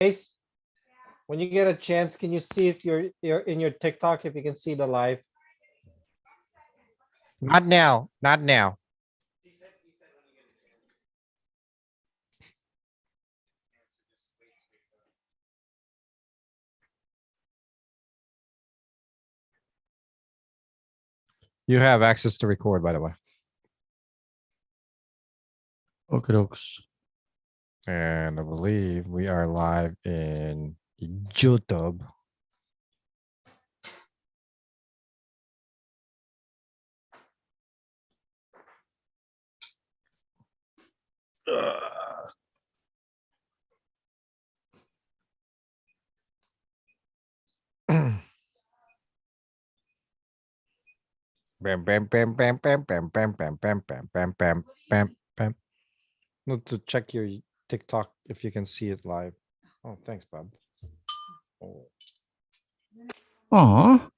Ace, when you get a chance, can you see if you're in your TikTok, if you can see the live? Not now. Not now. You have access to record, by the way. Okay, dokes. And I believe we are live in YouTube. Bam, bam, bam, bam, bam, bam, bam, bam, bam, bam, bam, bam, bam, bam. Need to check your TikTok if you can see it live. Oh, thanks, Bob. Oh, Aw.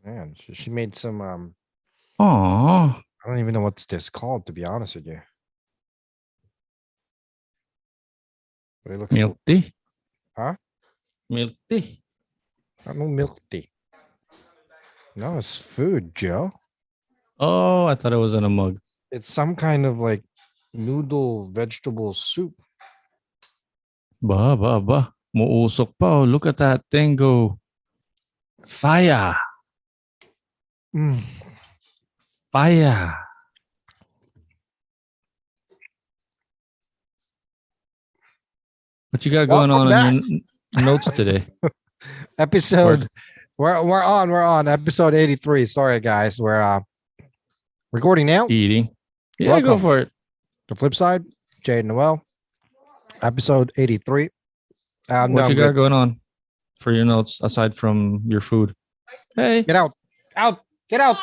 man, she made some Aw. I don't even know what's this called, to be honest with you. But it looks Milk tea. huh? Milk tea. I don't know, milk tea. No, it's food, Joe. Oh, I thought it was in a mug. It's some kind of like noodle vegetable soup. Ba. Muusok pa. Oh, look at that thing go. Fire. Mm. Fire. What you got going Welcome on back. in your notes today? Episode we're on episode 83. Sorry guys, we're recording now. Eating. Yeah, Welcome. go for it. The flip side, Jay and Noel. Episode 83. What you got going on for your notes aside from your food? Hey. Get out. Out. Get out.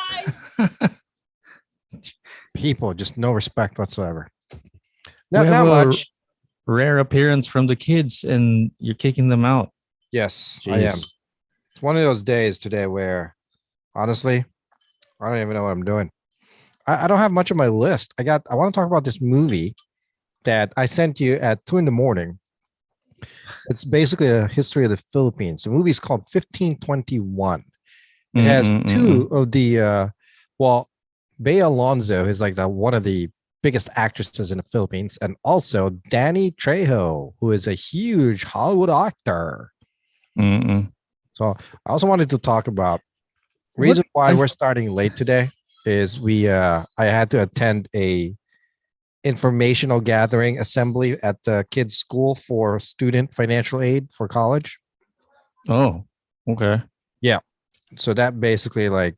People, just no respect whatsoever. We Not have a much. rare appearance from the kids and you're kicking them out. Yes, Jeez. I am. It's one of those days today where, honestly, I don't even know what I'm doing. I don't have much on my list. I want to talk about this movie that I sent you at 2 a.m. It's basically a history of the Philippines. The movie is called 1521. It has two of the, Bea Alonzo is like one of the biggest actresses in the Philippines, and also Danny Trejo, who is a huge Hollywood actor. So I also wanted to talk about reason why we're starting late today is I had to attend a informational gathering assembly at the kids' school for student financial aid for college. Oh, okay. Yeah. So that basically that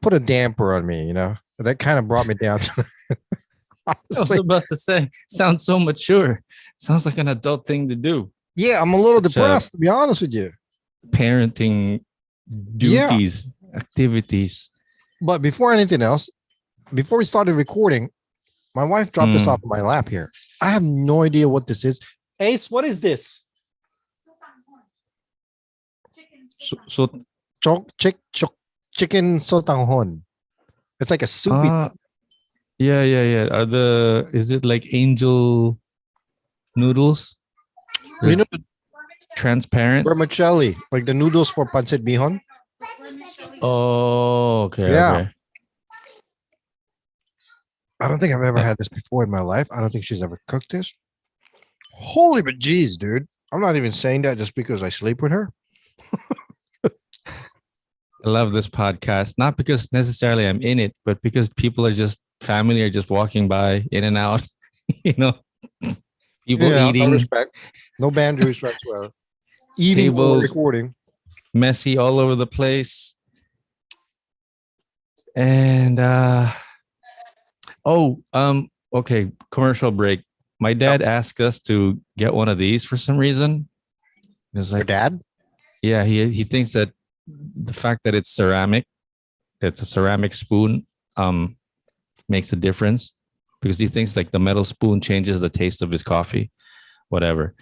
put a damper on me, that kind of brought me down. I was about to say, sounds so mature. Sounds like an adult thing to do. Yeah, I'm a little depressed, to be honest with you. Parenting duties, activities. But before anything else, before we started recording, my wife dropped this off in my lap here. I have no idea what this is. Ace, what is this? Chicken sotanghon. It's like a soupy. Yeah. Is it like angel noodles? Transparent? Vermicelli, like the noodles for pancit bihon. Oh, okay. Yeah. Okay. I don't think I've ever had this before in my life. I don't think she's ever cooked this. Holy bejeez, dude. I'm not even saying that just because I sleep with her. I love this podcast, not because necessarily I'm in it, but because people are just family are just walking by in and out, people eating. No respect. No boundaries whatsoever. Eating or recording. Messy all over the place. And okay, commercial break. My dad asked us to get one of these for some reason. It was like, your dad? Yeah, he thinks that the fact that it's ceramic, it's a ceramic spoon, makes a difference because he thinks like the metal spoon changes the taste of his coffee, whatever.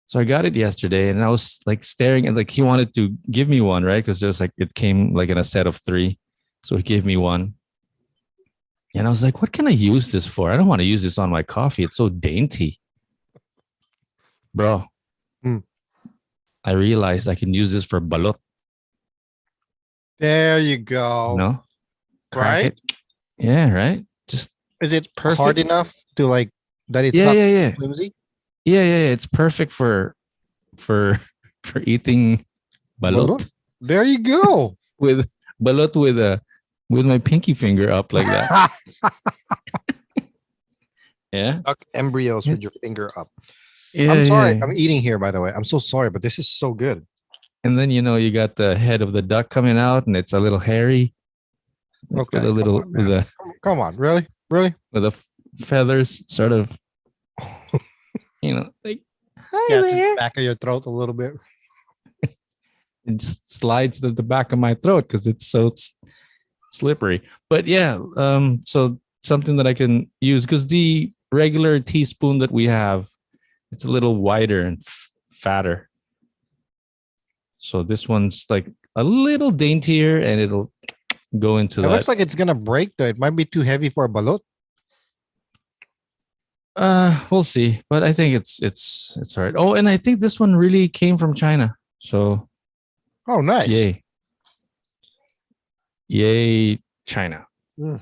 So I got it yesterday and I was like staring and like he wanted to give me one, right? Because there's like it came like in a set of 3. So he gave me one. And I was like, what can I use this for? I don't want to use this on my coffee. It's so dainty. bro. Hmm. I realized I can use this for balot. There you You go. know, crack Right? it. Yeah, right. Just Is it hard perfect. enough to like that it's Yeah, not yeah, too yeah, flimsy? yeah, yeah, yeah. It's perfect for for eating But look, balot there you go. with balot with my pinky finger up like that. Yeah. Duck embryos with your It's finger up. yeah, I'm sorry. yeah. I'm eating here, by the way. I'm so sorry, but this is so good. And then you got the head of the duck coming out, and it's a little hairy, like with Okay, a come little on, man. Come on, really, really. with the feathers, sort of, like hi Get the there. back of your throat a little bit. It just slides to the back of my throat because it's so slippery. But yeah, so something that I can use because the regular teaspoon that we have, it's a little wider and fatter. So this one's like a little daintier, and it'll go into It that. looks like it's gonna break though. It might be too heavy for a balut. We'll see, but I think it's all right. Oh, and I think this one really came from China. So Oh, nice. yay, yay, China. I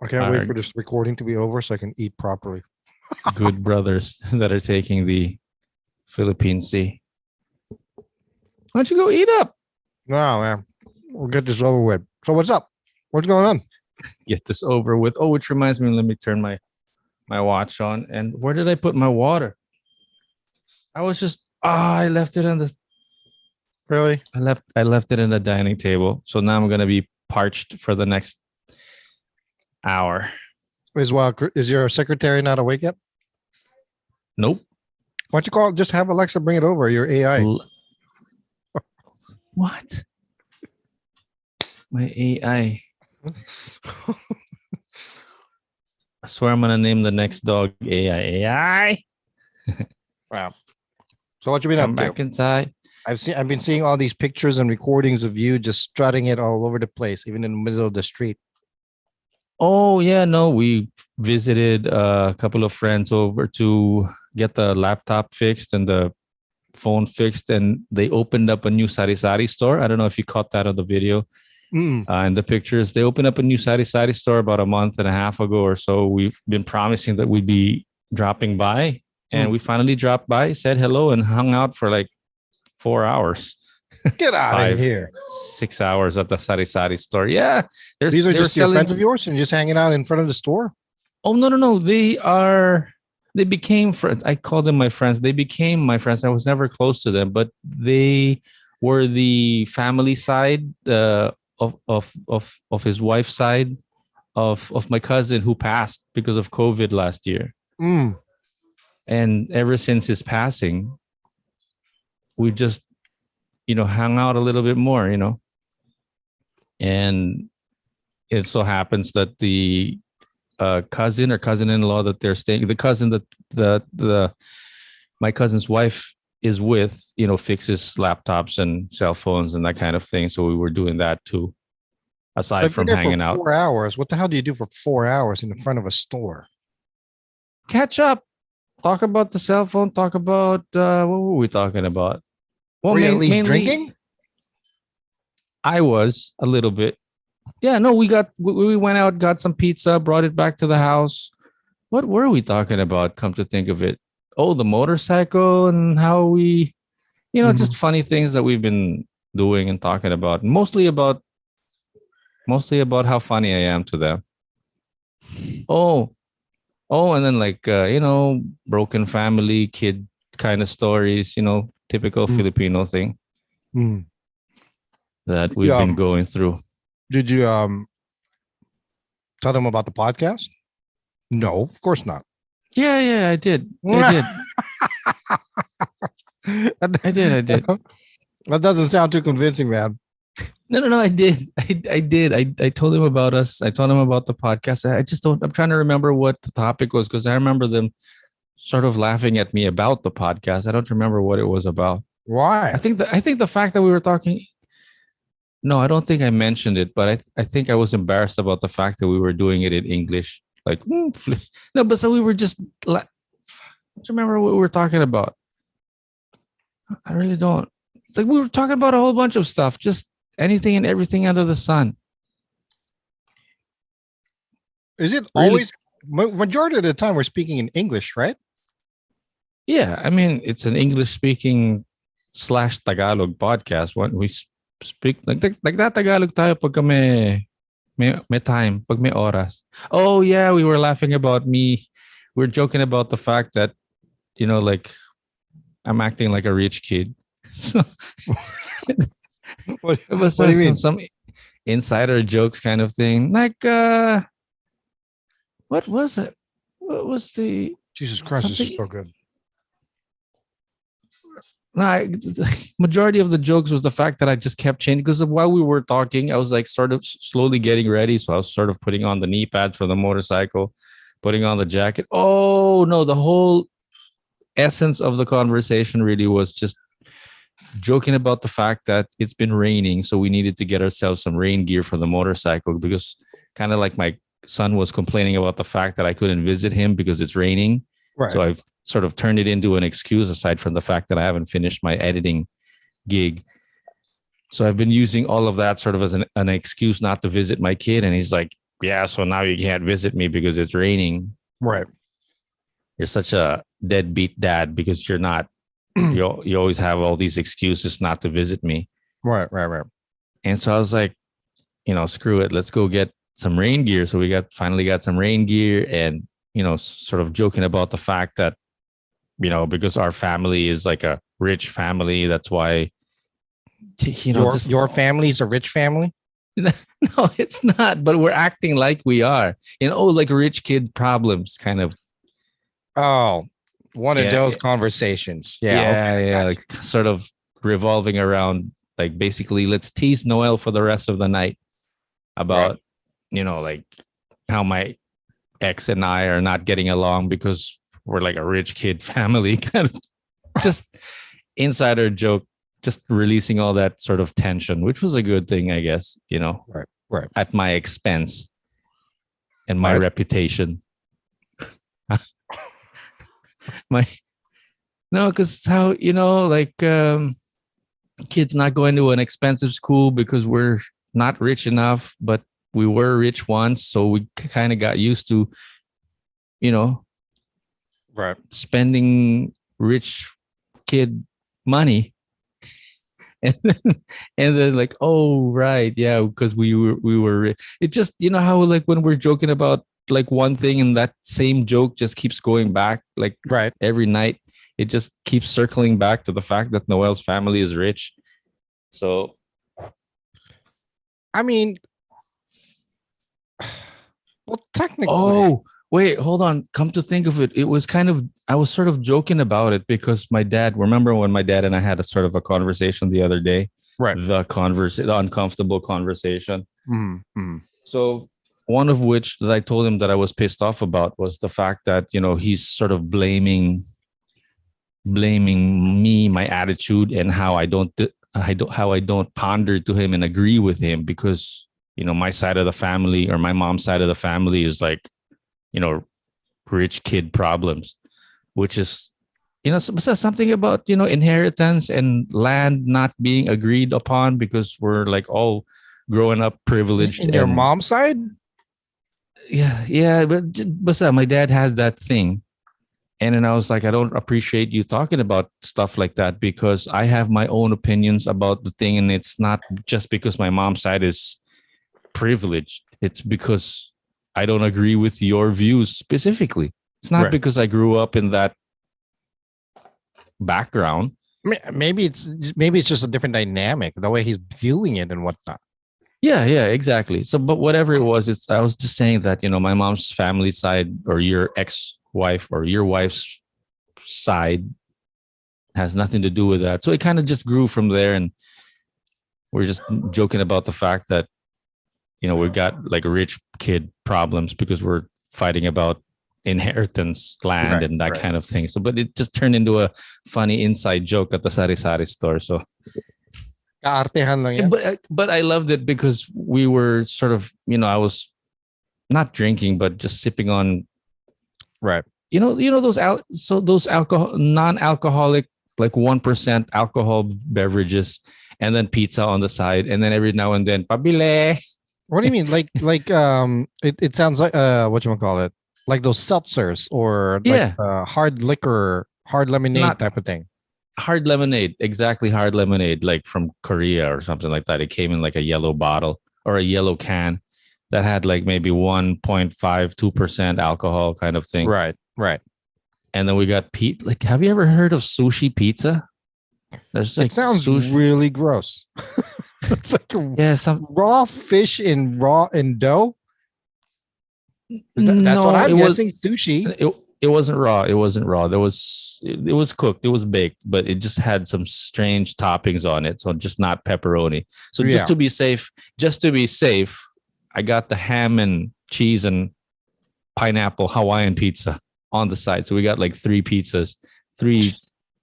can't wait Our for this recording to be over so I can eat properly. good brothers that are taking the Philippine Sea. Why don't you go eat up? No, man. We'll get this over with. So what's up? What's going on? Get this over with. Oh, which reminds me, let me turn my watch on. And where did I put my water? I was just I left it on the Really? I left it in the dining table. So now I'm gonna be parched for the next hour. Is your secretary not awake yet? Nope. Why don't you call? Just have Alexa bring it over. Your AI. What? My AI. I swear I'm gonna name the next dog AI. AI. Wow. So what you been Come up back to? inside. I've been seeing all these pictures and recordings of you just strutting it all over the place, even in the middle of the street. Oh yeah, no, we visited a couple of friends over to get the laptop fixed and the phone fixed, and they opened up a new sari sari store. I don't know if you caught that on the video and the pictures. They opened up a new sari sari store about a month and a half ago or so. We've been promising that we'd be dropping by, and we finally dropped by, said hello, and hung out for like 4 hours. Get out of here. 6 hours at the sari sari store. Yeah, These are they're just your selling. friends of yours and just hanging out in front of the store? Oh no. They became friends. I call them my friends. They became my friends. I was never close to them, but they were the family side of his wife's side of my cousin who passed because of COVID last year. And ever since his passing, we just hung out a little bit more, and it so happens that the cousin or cousin-in-law that they're staying, the cousin that the my cousin's wife is with, fixes laptops and cell phones and that kind of thing. So we were doing that too, aside from hanging out. 4 hours. What the hell do you do for 4 hours in the front of a store? Catch up, talk about the cell phone, talk about what were we talking about? Well, Were you at least mainly drinking? I was a little bit. Yeah, no, we went out, got some pizza, brought it back to the house. What were we talking about? Come to think of it. Oh, the motorcycle and how we, just funny things that we've been doing and talking about. Mostly about how funny I am to them. Oh, and then like broken family, kid kind of stories, typical Filipino thing that we've been going through. Did you tell them about the podcast? No, of course not. Yeah, I did. I did. That doesn't sound too convincing, man. No, I did. I did. I told him about us. I told him about the podcast. I just don't, I'm trying to remember what the topic was because I remember them sort of laughing at me about the podcast. I don't remember what it was about. Why? I think the fact that we were talking. No, I don't think I mentioned it, but I think I was embarrassed about the fact that we were doing it in English. Like, no, but so we were just you remember what we were talking about? I really don't. It's like we were talking about a whole bunch of stuff, just anything and everything under the sun. Is it Really? always majority of the time we're speaking in English, right? Yeah, I mean, it's an English speaking slash Tagalog podcast. When we speak like that Tagalog tayo pagka may time, pag may oras. Oh yeah, we were laughing about me. We're joking about the fact that, like I'm acting like a rich kid. So What, it was what do you mean? some insider jokes kind of thing. Like what was it? What was the Jesus Christ, this is something? so good. No, the majority of the jokes was the fact that I just kept changing because while we were talking, I was like sort of slowly getting ready. So I was sort of putting on the knee pads for the motorcycle, putting on the jacket. Oh no, the whole essence of the conversation really was just joking about the fact that it's been raining. So we needed to get ourselves some rain gear for the motorcycle because kind of like my son was complaining about the fact that I couldn't visit him because it's raining. Right. So I've sort of turned it into an excuse aside from the fact that I haven't finished my editing gig. So I've been using all of that sort of as an excuse not to visit my kid. And he's like, yeah, so now you can't visit me because it's raining. Right. You're such a deadbeat dad because you're not, you always have all these excuses not to visit me. Right. And so I was like, screw it. Let's go get some rain gear. So we finally got some rain gear and, sort of joking about the fact that, because our family is like a rich family. That's why, your family's a rich family. No, it's not. But we're acting like we are. Like rich kid problems, kind of. Oh, one of those conversations. Yeah. Yeah. Like sort of revolving around, like basically, let's tease Noel for the rest of the night about, like how my ex and I are not getting along because we're like a rich kid family, kind of just insider joke, just releasing all that sort of tension, which was a good thing, I guess, Right. at my expense and my reputation. Because how, like kids not going to an expensive school because we're not rich enough, but we were rich once. So we kind of got used to, right, spending rich kid money. And then like, oh, right. Yeah. Because we were, it just, how like when we're joking about like one thing and that same joke just keeps going back like right. every night. It just keeps circling back to the fact that Noel's family is rich. So, I mean, well, technically. Oh, wait, hold on. Come to think of it, it was I was sort of joking about it because my dad, remember when my dad and I had a sort of a conversation the other day? Right. The uncomfortable conversation. Mm-hmm. So one of which that I told him that I was pissed off about was the fact that, he's sort of blaming me, my attitude, and how I don't ponder to him and agree with him because, my side of the family or my mom's side of the family is like, rich kid problems, which is, says something about, inheritance and land not being agreed upon because we're like all growing up privileged. In your mom's side? Yeah. But my dad had that thing. And then I was like, I don't appreciate you talking about stuff like that because I have my own opinions about the thing. And it's not just because my mom's side is privileged. It's because I don't agree with your views specifically. It's not because I grew up in that background. Maybe it's just a different dynamic, the way he's viewing it and whatnot. Yeah, exactly. So, but whatever it was, I was just saying that, my mom's family side or your ex-wife or your wife's side has nothing to do with that. So it kind of just grew from there. And we're just joking about the fact that, we got like rich kid problems because we're fighting about inheritance, land, and that kind of thing. So, but it just turned into a funny inside joke at the sari-sari store. So, but I loved it because we were sort of, I was not drinking, but just sipping on those alcohol non-alcoholic like 1% alcohol beverages, and then pizza on the side, and then every now and then pabile. What do you mean? It sounds like what you call it? Like those seltzers or like Yeah, hard liquor, hard lemonade not type of thing. hard lemonade, exactly, hard lemonade, like from Korea or something like that. It came in like a yellow bottle or a yellow can that had like maybe 1.52% alcohol kind of thing. Right, right. And then we got Pete. Like, have you ever heard of sushi pizza? There's It like sounds sushi. really gross. It's like Yeah, some raw fish in dough. That's what no, I'm guessing. Sushi. it wasn't raw. It wasn't raw. It was cooked. It was baked, but it just had some strange toppings on it. So just not pepperoni. So Yeah. just to be safe, I got the ham and cheese and pineapple Hawaiian pizza on the side. So we got like three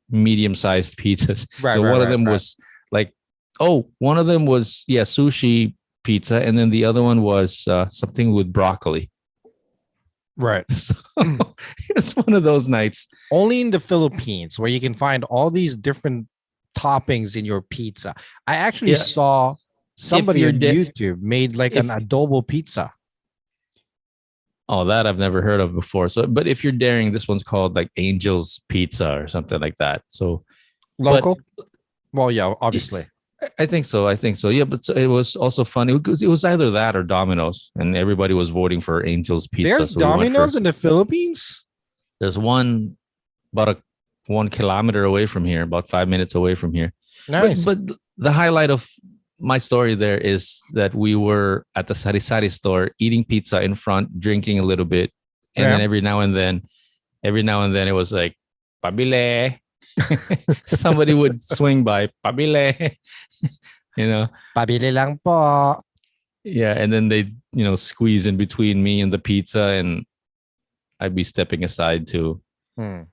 medium-sized pizzas. Right, So right, one of right, them right. was like, oh, one of them was sushi pizza, and then the other one was something with broccoli. Right. So it's one of those nights. Only in the Philippines where you can find all these different toppings in your pizza. I actually Yeah, saw somebody you're on YouTube made like an if adobo pizza. oh, that I've never heard of before. So, but if you're daring, this one's called like Angel's Pizza or something like that. So, but Local? Well, yeah, obviously. I think so. I think so. Yeah, but it was also funny because it was either that or Domino's, and everybody was voting for Angel's Pizza. There's So we went for. Domino's in the Philippines? There's one about 1 kilometer away from here, about 5 minutes away from here. Nice. But the highlight of my story there is that we were at the sari sari store eating pizza in front, drinking a little bit, and Yeah. then every now and then it was like pabile. Somebody would swing by pabile, you know. Pabili lang po. Yeah, and then they squeeze in between me and the pizza, and I'd be stepping aside to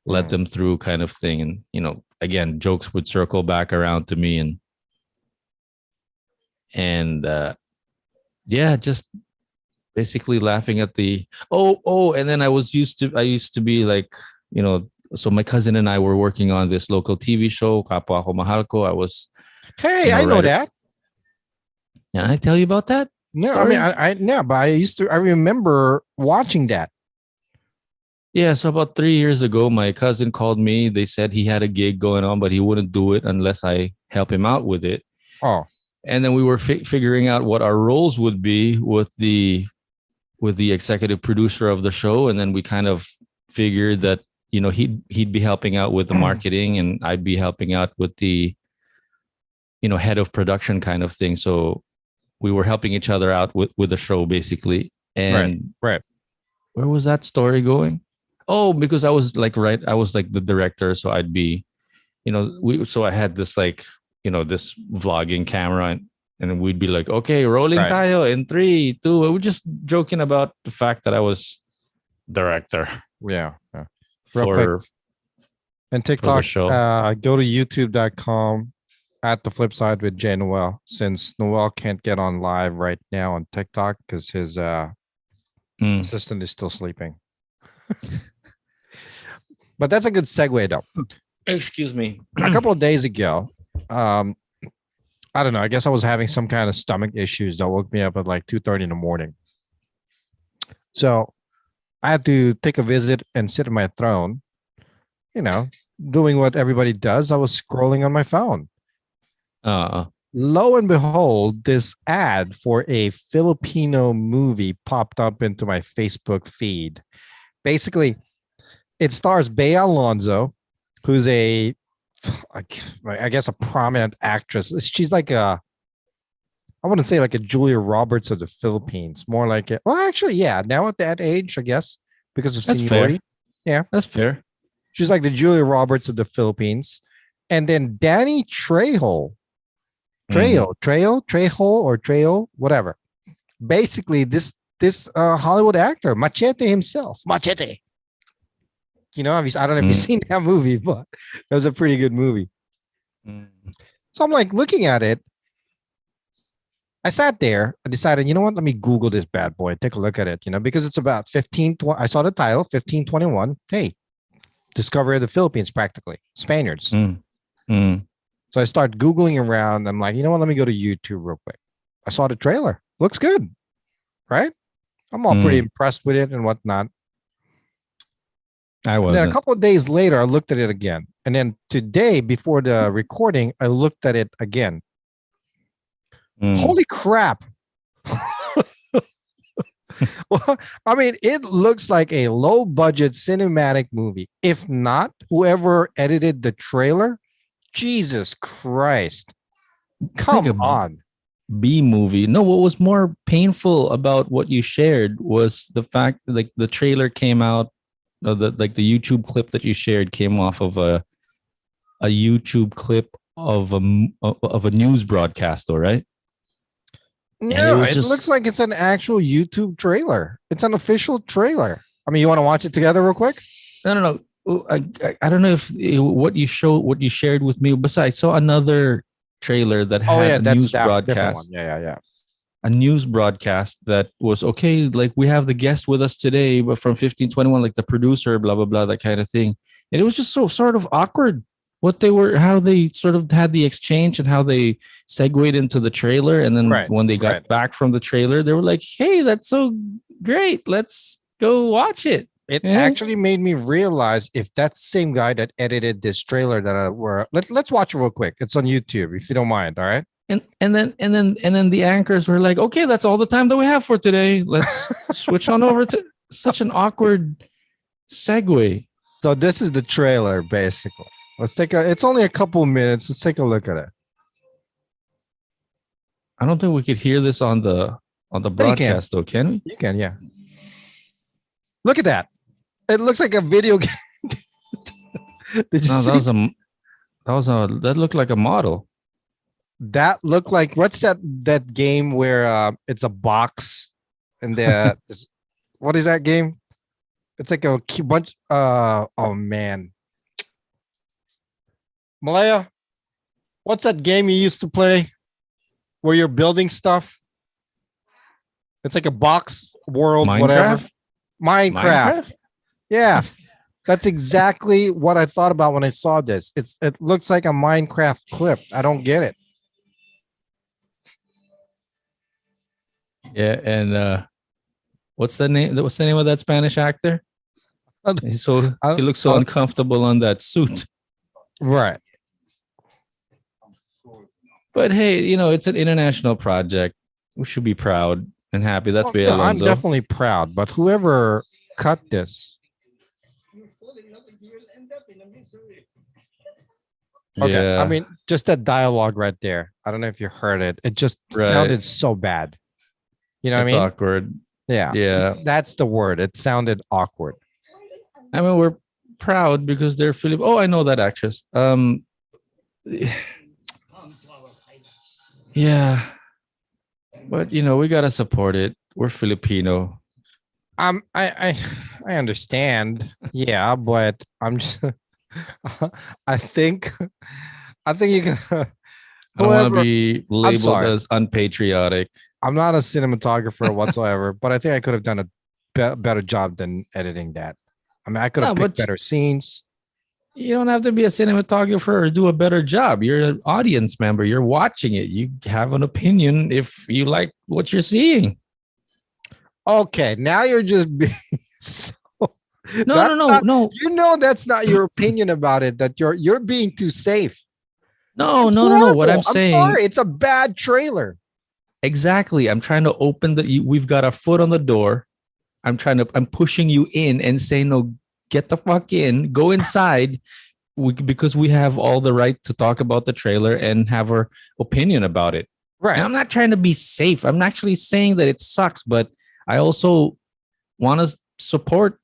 let them through, kind of thing. And again, jokes would circle back around to me, and yeah, just basically laughing at the and then I used to be like, so my cousin and I were working on this local TV show, Kapwa Ako Mahal Ko. I was, Hey, I know writer. that. Can I tell you about that? No, story? I no, but I remember watching that. Yeah, so about 3 years ago, my cousin called me. They said he had a gig going on, but he wouldn't do it unless I help him out with it. Oh, And then we were figuring out what our roles would be with the executive producer of the show, and then we kind of figured that he'd be helping out with the marketing, and I'd be helping out with the head of production kind of thing. So we were helping each other out with the show basically. And right. where was that story going? Oh, because I was like the director, so I'd be, so I had this like, this vlogging camera, and we'd be like, okay, rolling tayo in 3, 2. We were just joking about the fact that I was director. Yeah. Real quick. And TikTok, show. Go to youtube.com at the flip side with Jay Noel, since Noel can't get on live right now on TikTok because his assistant is still sleeping. But that's a good segue though. Excuse me. A couple of days ago, I don't know, I guess I was having some kind of stomach issues that woke me up at like 2:30 in the morning. So I had to take a visit and sit in my throne, doing what everybody does. I was scrolling on my phone. Lo and behold, this ad for a Filipino movie popped up into my Facebook feed. Basically, it stars Bea Alonzo, who's I guess a prominent actress. She's like I wouldn't say like a Julia Roberts of the Philippines, more like actually, yeah, now at that age, I guess, because of seniority. Yeah, that's fair. She's like the Julia Roberts of the Philippines. And then Danny Trejo, whatever. Basically, this Hollywood actor, Machete himself. Machete. I don't know if you've seen that movie, but that was a pretty good movie. So I'm like looking at it. I sat there. I decided, you know what? Let me Google this bad boy. Take a look at it. Because it's about 15. I saw the title 1521. Hey, discovery of the Philippines, practically Spaniards. Mm. Mm. So I start Googling around. I'm like, you know what? Let me go to YouTube real quick. I saw the trailer. Looks good, right? I'm all pretty Mm. impressed with it and whatnot. I And then a wasn't. couple of days later, I looked at it again. And then today, before the recording, I looked at it again. Mm. Holy crap. Well, I mean, it looks like a low budget cinematic movie. If not, whoever edited the trailer, Jesus Christ. Like Come a on. B movie. No, what was more painful about what you shared was the fact like the trailer came out, the YouTube clip that you shared came off of a YouTube clip of of a news broadcast, all right? And it No, was it just looks like it's an actual YouTube trailer. It's an official trailer. I mean, you want to watch it together real quick? no. I don't know if what you shared with me. Besides, I saw another trailer that Oh, had yeah, a that's news that different one. broadcast, Yeah. a news broadcast that was okay. Like we have the guest with us today, but from 1521, like the producer, blah blah blah, that kind of thing. And it was just so sort of awkward what they were, how they sort of had the exchange and how they segued into the trailer. And then Right, when they right. got back from the trailer, they were like, "Hey, that's so great. Let's go watch it." It Eh? actually made me realize if that's the same guy that edited this trailer that I were let's watch it real quick. It's on YouTube, if you don't mind. All right. And then the anchors were like, okay, that's all the time that we have for today. Let's switch on over to such an awkward segue. So this is the trailer, basically. It's only a couple minutes. Let's take a look at it. I don't think we could hear this on the Yeah, broadcast though, can we? You can, yeah. Look at that. It looks like a video game. Did you No, see? that looked like a model. That looked like what's that game where it's a box and what is that game? It's like a bunch. Oh man, Malaya, what's that game you used to play where you're building stuff? It's like a box world, whatever. Minecraft. Yeah, that's exactly what I thought about when I saw this. It looks like a Minecraft clip. I don't get it. Yeah, and what's the name? What's the name of that Spanish actor? He looks so uncomfortable on that suit. Right. But hey, it's an international project. We should be proud and happy. That's Oh, no, I'm Alonso. definitely proud, but whoever cut this. Okay. Yeah, I mean, just that dialogue right there. I don't know if you heard it. It just Right. sounded so bad. You know what it's I mean? awkward. Yeah. Yeah, That's the word. It sounded awkward. I mean we're proud because they're Philip. Oh, I know that actress. Yeah, but we gotta support it. We're Filipino. I understand. Yeah, but I'm just I think you can I don't want to whoever be labeled sorry. as unpatriotic. I'm not a cinematographer whatsoever, but I think I could have done a better job than editing that. I mean, I could have No, picked but better scenes. you don't have to be a cinematographer or do a better job. You're an audience member. You're watching it. You have an opinion if you like what you're seeing. Okay, now you're just being so. No. You know that's not your opinion about it. That you're being too safe. No. It's What I'm horrible. I'm saying sorry. It's a bad trailer. exactly. I'm trying to open we've got a foot on the door. I'm pushing you in and saying, no, get the fuck in, go inside. Because we have all the right to talk about the trailer and have our opinion about it. Right. And I'm not trying to be safe. I'm actually saying that it sucks, but I also want to support,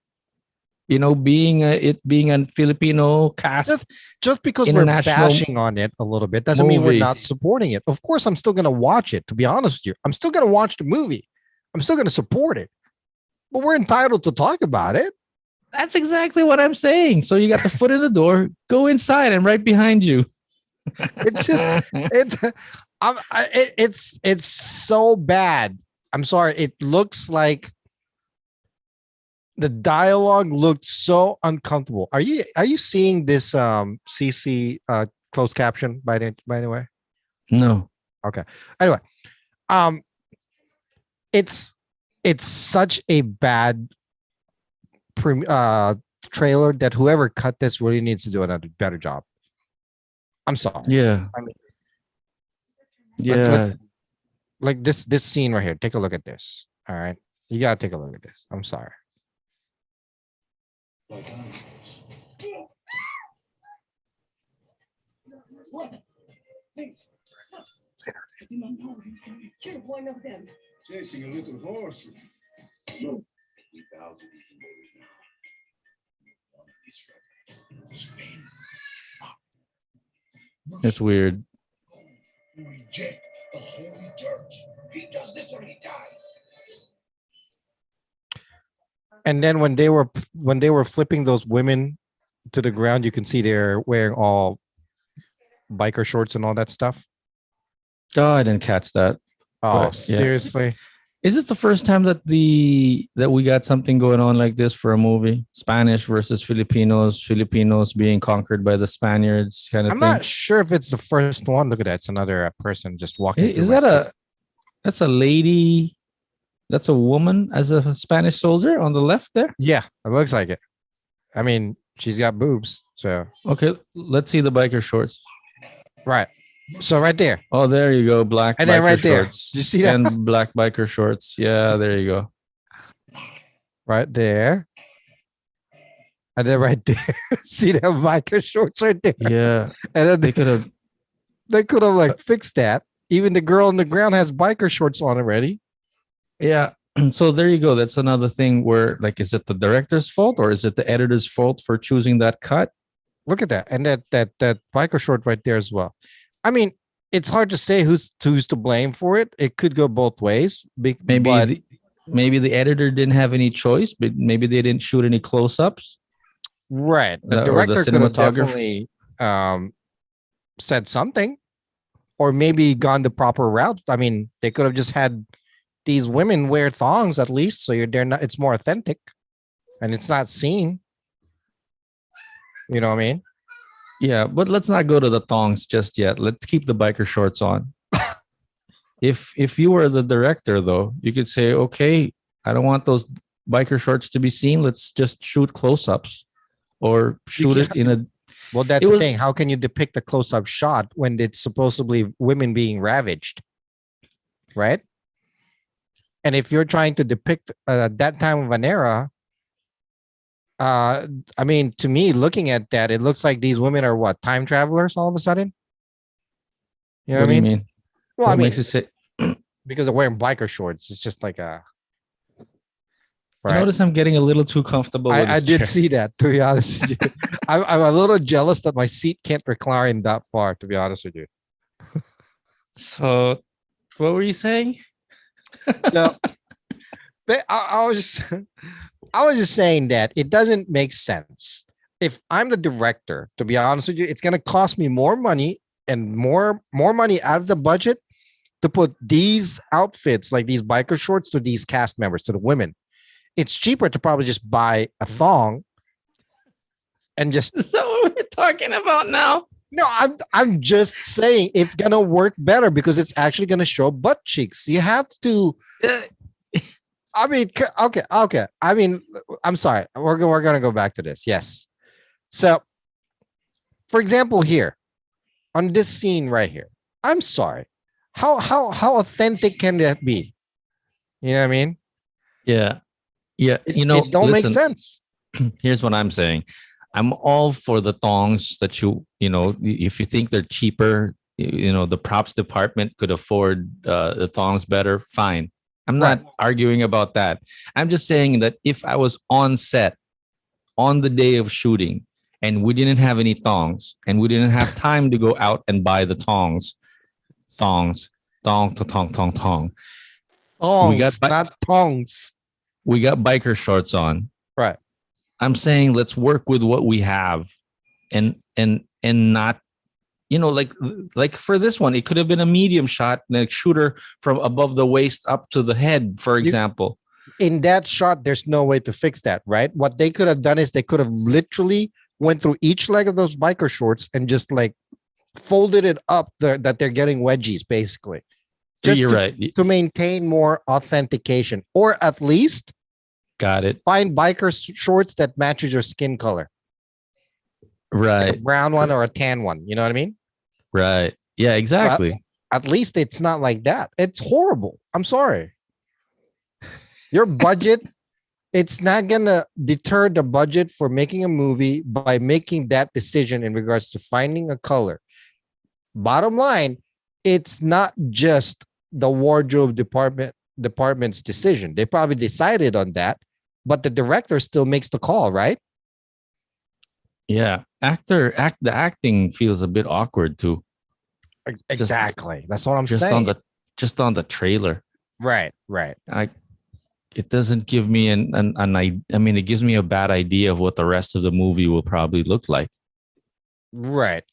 being a Filipino cast. Just because we're bashing on it a little bit doesn't mean we're not supporting it. Of course, I'm still going to watch it. To be honest with you, I'm still going to watch the movie. I'm still going to support it. But we're entitled to talk about it. That's exactly what I'm saying. So you got the foot in the door, go inside. I'm right behind you. It's so bad. I'm sorry. It looks like the dialogue looked so uncomfortable. Are you seeing this CC closed caption by the way? No. Okay. Anyway, um it's it's such a bad trailer that whoever cut this really needs to do another better job. I'm sorry. Yeah. I mean, let Yeah. like this scene right here. Take a look at this. All right. You gotta take a look at this. I'm sorry. You're one of them. Chasing a little horse. We bow to these orders now. One is Spain. It's weird. We reject the Holy Church. He does this or he dies. And then when they were flipping those women to the ground, you can see they're wearing all biker shorts and all that stuff. Oh, I didn't catch that. Oh, But, yeah. seriously? Is this the first time that we got something going on like this for a movie? Spanish versus Filipinos, Filipinos being conquered by the Spaniards, kind of I'm thing. not sure if it's the first one. Look at that. It's another person just walking. Is through that my feet. that's a lady? That's a woman as a Spanish soldier on the left there. Yeah, it looks like it. I mean, she's got boobs. So Okay, let's see the biker shorts. right. So right there. Oh, there you go, black And biker then right there. shorts. Did you see that? And black biker shorts. Yeah, there you go. Right there. And then right there. See that biker shorts right there. Yeah, And then they could have. they could have like fixed that. Even the girl on the ground has biker shorts on already. Yeah. So there you go. That's another thing where, like, is it the director's fault or is it the editor's fault for choosing that cut? Look at that. And that biker short right there as well. I mean, it's hard to say who's to blame for it. It could go both ways. Maybe But maybe the editor didn't have any choice, but maybe they didn't shoot any close-ups. right. The Or the director could have cinematographer. definitely said something, or maybe gone the proper route. I mean, they could have just had these women wear thongs at least, so they're not. It's more authentic, and it's not seen. You know what I mean? Yeah, but let's not go to the thongs just yet. Let's keep the biker shorts on. If you were the director, though, you could say, okay, I don't want those biker shorts to be seen. Let's just shoot close-ups or shoot it in a. Well, that's It the was- thing. How can you depict a close-up shot when it's supposedly women being ravaged, right? And if you're trying to depict that time of an era, I mean, to me, looking at that, it looks like these women are what, time travelers all of a sudden. You know What what do I you mean? mean? Well, What I mean, makes it say? because they're wearing biker shorts, it's just like a. I Right. notice I'm getting a little too comfortable with I this did chair. see that. To be honest, with you. I'm a little jealous that my seat can't recline that far. To be honest with you. So, what were you saying? So, I was just, I was just saying that it doesn't make sense. If I'm the director, to be honest with you, it's gonna cost me more money and more money out of the budget to put these outfits, like these biker shorts, to these cast members, to the women. It's cheaper to probably just buy a thong and just. Is that what we're talking about now? No, I'm just saying it's gonna work better because it's actually gonna show butt cheeks. You have to. I mean, okay. I mean, I'm sorry. We're gonna go back to this. Yes. So, for example, here on this scene right here, I'm sorry. How authentic can that be? You know what I mean? Yeah. Yeah. It, You know, it don't make listen, sense. here's what I'm saying. I'm all for the thongs that you know, if you think they're cheaper, you know, the props department could afford the thongs better, fine. I'm not arguing about that. I'm just saying that if I was on set on the day of shooting and we didn't have any thongs and we didn't have time to go out and buy the thongs, thong, thong, thong. Thongs, bi- not tongs. We got biker shorts on. Right. I'm saying let's work with what we have and not like for this one, it could have been a medium shot, like shooter from above the waist up to the head, for example. In that shot, there's no way to fix that, right? What they could have done is they could have literally went through each leg of those biker shorts and just like folded it up that they're getting wedgies, basically. Just You're to, right. to maintain more authentication, or at least Got it. find biker shorts that matches your skin color. Like a Right. brown one or a tan one. You know what I mean? Right. Yeah, exactly. At least it's not like that. It's horrible. I'm sorry. Your budget, it's not gonna deter the budget for making a movie by making that decision in regards to finding a color. Bottom line, it's not just the wardrobe department's decision. They probably decided on that, but the director still makes the call, right? Yeah. The acting feels a bit awkward too. Exactly. That's what I'm Just saying. on the trailer. Right. It doesn't give me it gives me a bad idea of what the rest of the movie will probably look like. Right.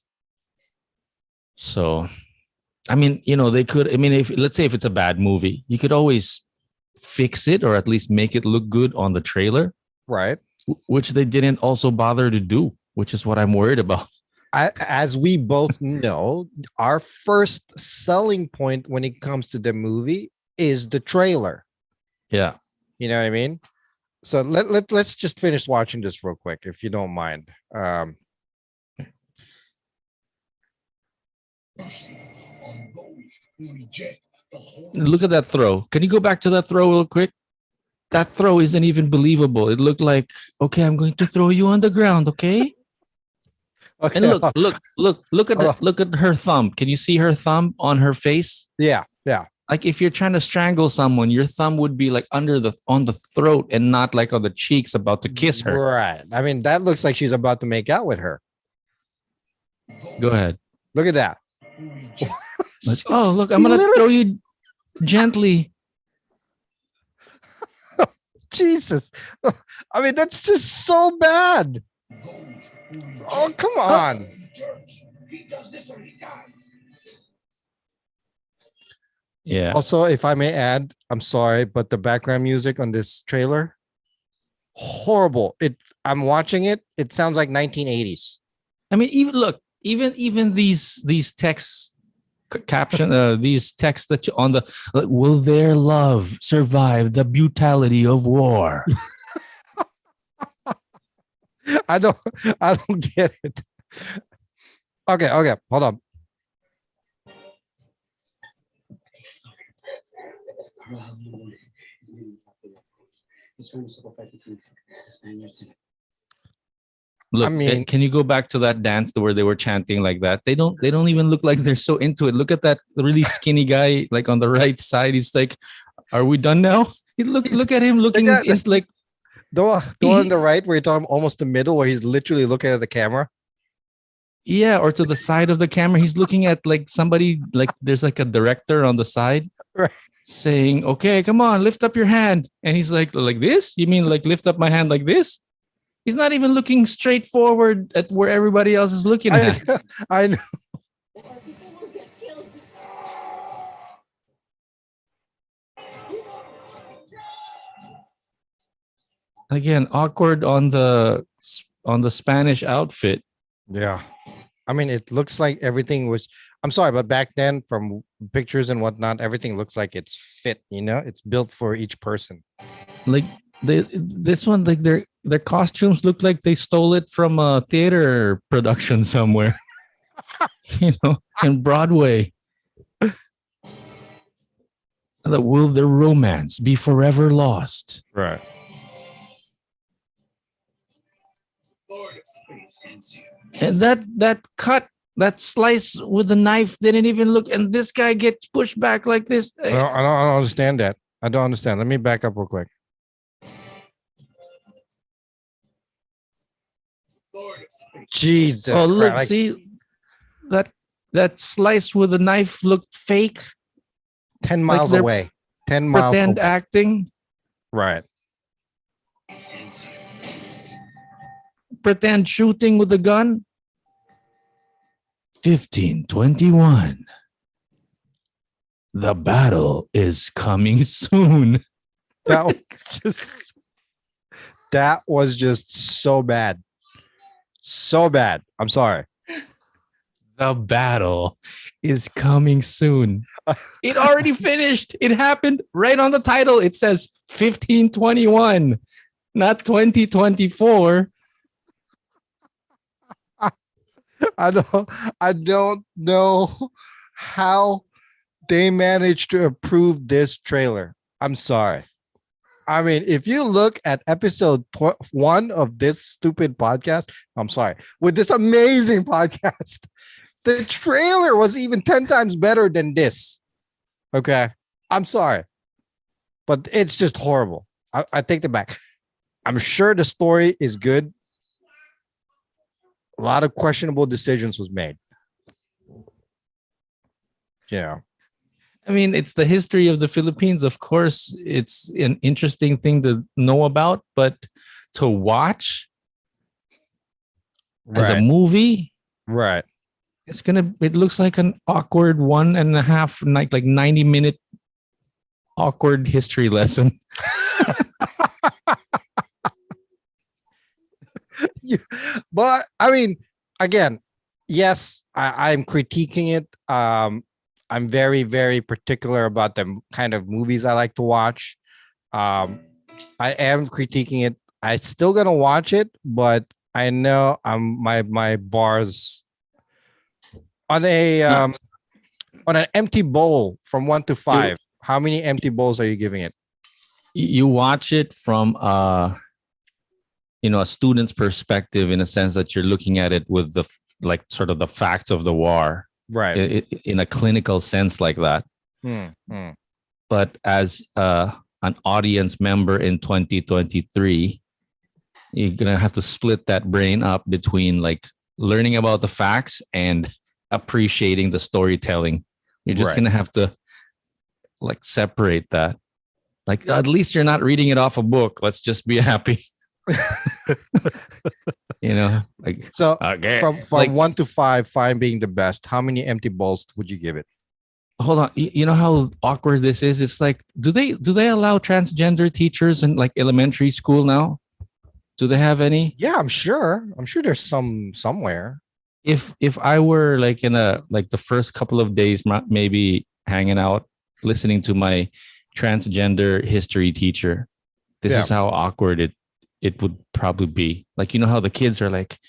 So, they could, if let's say if it's a bad movie, you could always fix it or at least make it look good on the trailer, Right. which they didn't also bother to do, which is what I'm worried about. As we both know, our first selling point when it comes to the movie is the trailer. Yeah. You know what I mean? So let's just finish watching this real quick, if you don't mind. On those who reject the whole Look at that throw. Can you go back to that throw real quick? That throw isn't even believable. It looked like, okay, I'm going to throw you on the ground, okay? Okay. And look at her thumb. Can you see her thumb on her face? Yeah. Like if you're trying to strangle someone, your thumb would be like on the throat and not like on the cheeks about to kiss her. Right. I mean, that looks like she's about to make out with her. Go ahead. Look at that. who reject Like, oh, look, I'm going to throw you gently. Jesus. I mean, that's just so bad. those who reject Oh, come on. returns. He does this or he dies. Yeah. Also, if I may add, I'm sorry, but the background music on this trailer, horrible. I'm watching it. It sounds like 1980s. I mean, even these texts caption these texts that you on the like, will their love survive the brutality of war? I don't get it. Okay, hold on. Look, I mean- can you go back to that dance where they were chanting like that? They don't even look like they're so into it. Look at that really skinny guy, like on the right side. He's like, "Are we done now?" Look at him looking. Yeah, It's like The one on the right where you're talking almost the middle where he's literally looking at the camera. yeah, or to the side of the camera. He's looking at like somebody. Like there's like a director on the side, Right. saying, "Okay, come on, lift up your hand." And he's like this? You mean like lift up my hand like this? He's not even looking straight forward at where everybody else is looking at. I know. Or people will get killed. Again, awkward on the Spanish outfit. Yeah. I mean, it looks like everything was. I'm sorry, but back then, from pictures and whatnot, everything looks like it's fit. It's built for each person. Like this one, like their costumes look like they stole it from a theater production somewhere. In Broadway. Will their romance be forever lost? Right. Lord of Space ends here. And that cut, that slice with the knife didn't even look. And this guy gets pushed back like this. I don't understand that. I don't understand. Let me back up real quick. Lord of Space. Jesus. Oh, look, Christ. see that slice with a knife looked fake. 10 miles they're away. 10 miles Pretend away. acting, Right. Ends here. pretend shooting with a gun. 1521. The battle is coming soon. That was just that was just so bad. So bad. I'm sorry. The battle is coming soon. It already finished. It happened right on the title. It says 1521, not 2024. I don't know how they managed to approve this trailer. I'm sorry. I mean, if you look at episode 1 of this stupid podcast, I'm sorry, with this amazing podcast, the trailer was even 10 times better than this. Okay. I'm sorry, but it's just horrible. I take it back. I'm sure the story is good. A lot of questionable decisions was made. Yeah. I mean, it's the history of the Philippines. Of course, it's an interesting thing to know about, but to watch as a Right. movie, Right. it looks like an awkward 1.5, like 90-minute awkward history lesson. But I mean, again, yes, I'm critiquing it. I'm very, very particular about the kind of movies I like to watch. Um, I am critiquing it. I still gonna watch it, but I know my bars on a No. on an empty bowl from 1 to 5. How many empty bowls are you giving it? You watch it from a student's perspective, in a sense that you're looking at it with the like sort of the facts of the war Right. in a clinical sense like that. Hmm. But as an audience member in 2023, you're gonna have to split that brain up between like learning about the facts and appreciating the storytelling. You're just Right. gonna have to like separate that. Like at least you're not reading it off a book. Let's just be happy. Like So okay, from like 1 to 5, 5 being the best, how many empty bowls would you give it? hold on. You know how awkward this is? It's like, do they allow transgender teachers in like elementary school now? Do they have any? Yeah, I'm sure. I'm sure there's some somewhere. If I were like in a like the first couple of days, maybe hanging out, listening to my transgender history teacher, this Yeah. is how awkward it would probably be. Like, you know how the kids are like,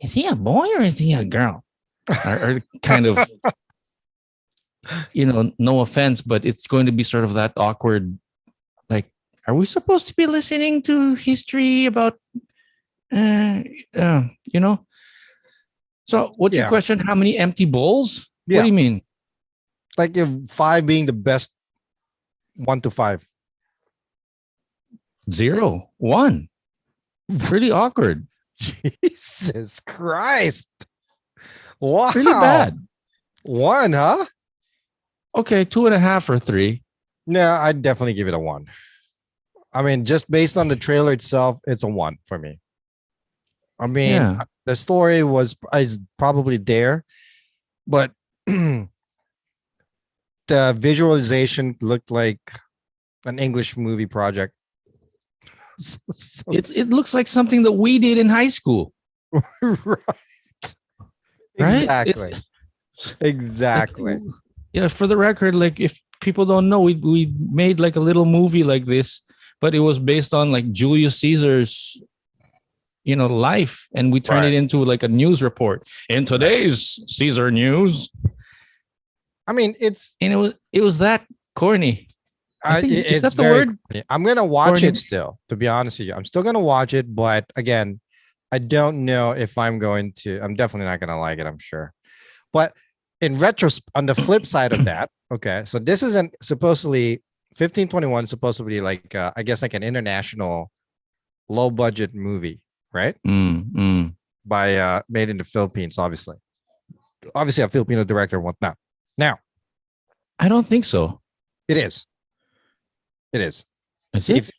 is he a boy or is he a girl? Or kind of, no offense, but it's going to be sort of that awkward. Like, are we supposed to be listening to history about, you know? So, what's your Yeah. question? How many empty bowls? What Yeah. do you mean? Like if 5 being the best, 1 to 5. 0, 1. Pretty awkward. Jesus Christ. Wow. Really bad. 1, huh? Okay, 2.5 or 3. No, I'd definitely give it a 1. I mean, just based on the trailer itself, it's a 1 for me. I mean, Yeah. the story is probably there, but the visualization looked like an English movie project. So- It looks like something that we did in high school. right. Right? Exactly. Exactly. Yeah, for the record, like if people don't know, we made like a little movie like this, but it was based on like Julius Caesar's life, and we turned Right. it into like a news report. In today's Caesar news, I mean, it's and it was that corny. I think is it's that the very word? corny. I'm gonna watch Corny. it still, to be honest with you. I'm still gonna watch it, but again, I don't know if I'm definitely not gonna like it, I'm sure. But in on the flip side of that, okay, so this isn't supposedly 1521, supposedly like I guess like an international low budget movie, right? By made in the Philippines, obviously. Obviously a Filipino director and whatnot. Now, I don't think so. it is. It is. Is it?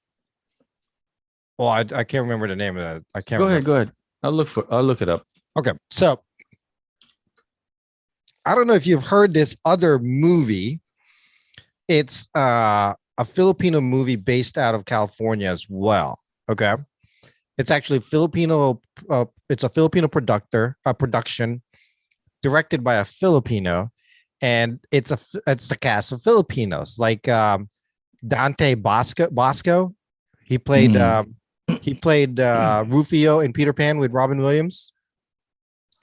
Well, I can't remember the name of that. I can't Go remember. ahead. I'll look it up. Okay, so I don't know if you've heard this other movie. It's a Filipino movie based out of California as well. Okay. It's actually Filipino. It's a Filipino production directed by a Filipino, and it's a cast of Filipinos like Dante Bosco. He played Mhm. Rufio in Peter Pan with Robin Williams.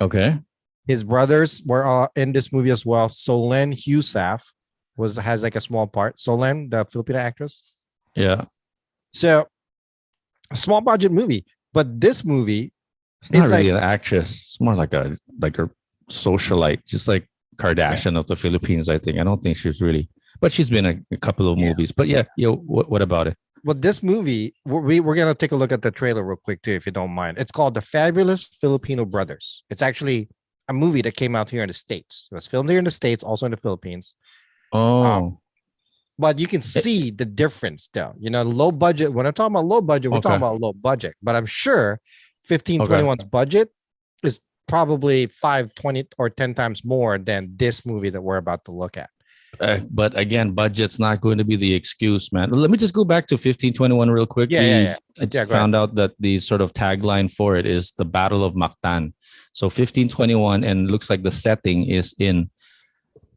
Okay. His brothers were in this movie as well. Solen Husaf has like a small part. Solen, the Filipino actress. Yeah. So a small budget movie, but this movie It's not is really like an actress. It's more like a socialite, just like Kardashian of the Philippines. I think. I don't think she's really, but she's been in a couple of Yeah. movies. But yeah, what about it? well, this movie we're gonna take a look at the trailer real quick too, if you don't mind. It's called The Fabulous Filipino Brothers. It's actually a movie that came out here in the States. It was filmed here in the States, also in the Philippines. Oh, But you can see the difference though. You know, low budget. When I'm talking about low budget, we're talking Okay. about low budget. But I'm sure Okay. 1521's budget is probably 5, 20, or 10 times more than this movie that we're about to look at. but again, budget's not going to be the excuse, man. Let me just go back to 1521 real quick. Yeah. I Yeah, just go ahead. found out that the sort of tagline for it is the Battle of Mactan. So 1521, and looks like the setting is in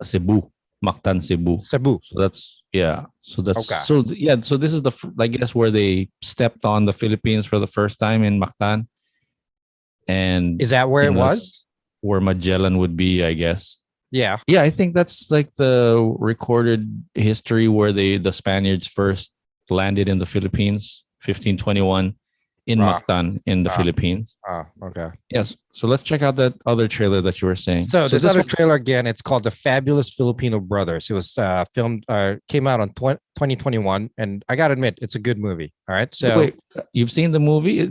Cebu, Mactan, Cebu. Cebu. So that's yeah. So that's Okay. yeah. So this is I guess where they stepped on the Philippines for the first time in Mactan, and Is that where it in was? where Magellan would be, I guess. Yeah. Yeah, I think that's like the recorded history where the Spaniards first landed in the Philippines, 1521, in Ah. Mactan in the Ah. Philippines. Oh, okay. Yes. So let's check out that other trailer that you were saying. So this other one- trailer again, it's called The Fabulous Filipino Brothers. It was filmed, came out on 2021, and I gotta admit, it's a good movie. All right. So wait, you've seen the movie?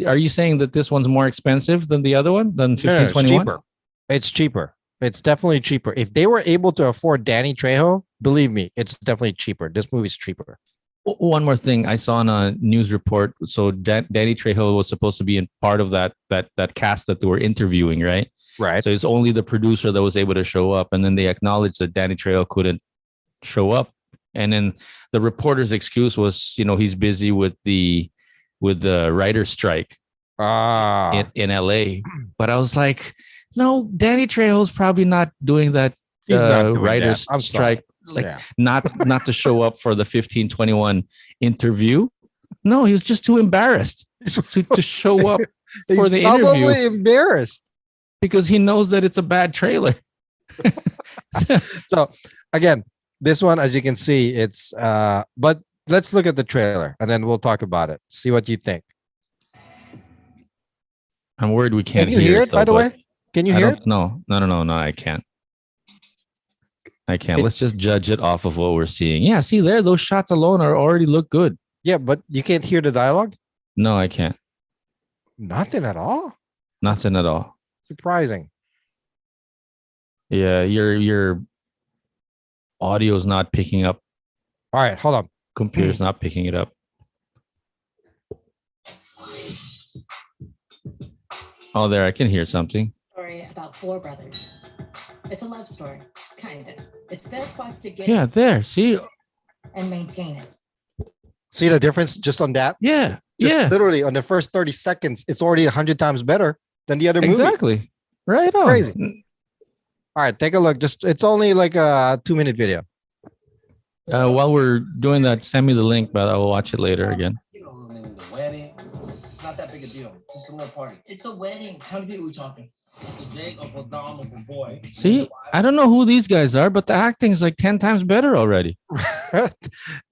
Are you saying that this one's more expensive than the other one, than no, it's 1521? cheaper. It's cheaper. It's definitely cheaper. If they were able to afford Danny Trejo, believe me, it's definitely cheaper. This movie's cheaper. One more thing I saw on a news report. So Danny Trejo was supposed to be in part of that cast that they were interviewing, right? Right. So it's only the producer that was able to show up, and then they acknowledged that Danny Trejo couldn't show up. And then the reporter's excuse was, he's busy with the writer's strike in LA. But I was like, no, Danny Trejo's probably not doing that He's not doing writer's that. I'm strike, sorry. Yeah. not to show up for the 1521 interview. No, he was just too embarrassed to show up for He's the probably interview embarrassed. because he knows that it's a bad trailer. So again, this one, as you can see, it's but let's look at the trailer and then we'll talk about it. See what you think. I'm worried we can't Can you hear it, though, by the but way? Can you I hear it? don't- No, I can't. I can't. Let's just judge it off of what we're seeing. Yeah, see there, those shots alone already look good. Yeah, but you can't hear the dialogue? No, I can't. Nothing at all. Nothing at all. Surprising. Yeah, your audio's not picking up. All right, hold on. Computer's not picking it up. Oh, there, I can hear something. Story about four brothers. It's a love story, kind of. It's their quest to get Yeah, there. See? and maintain it. See the difference just on that? Yeah. Just yeah. literally on the first 30 seconds, it's already 100 times better than the other movie. Exactly. Right on. Crazy. All right, take a look. It's only like a 2-minute video. While we're doing that, send me the link, but I will watch it later again. You know, I mean, the wedding, it's not that big a deal. Just a little party. It's a wedding. How many people are we talking? Uncle Jake, Uncle Dom, Uncle Boy. See, I don't know who these guys are, but the acting is like 10 times better already.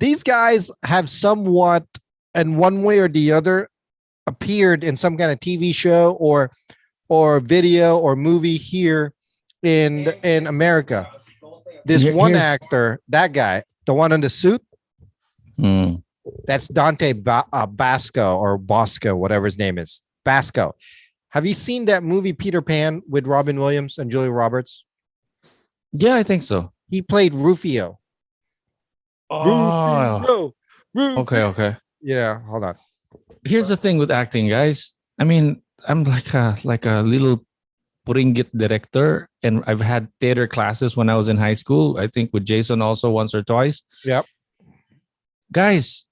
These guys have somewhat, in one way or the other, appeared in some kind of TV show or video or movie here in America. This one Here's- actor, that guy, the one in the suit, Hmm. that's Dante Basco or Bosco, whatever his name is. Basco. Have you seen that movie Peter Pan with Robin Williams and Julia Roberts? Yeah, I think so. He played Rufio. Oh, Rufio. okay. Yeah, hold on. Here's the thing with acting, guys. I mean, I'm like a little Puringgit director, and I've had theater classes when I was in high school. I think with Jason also once or twice. Yep. Guys,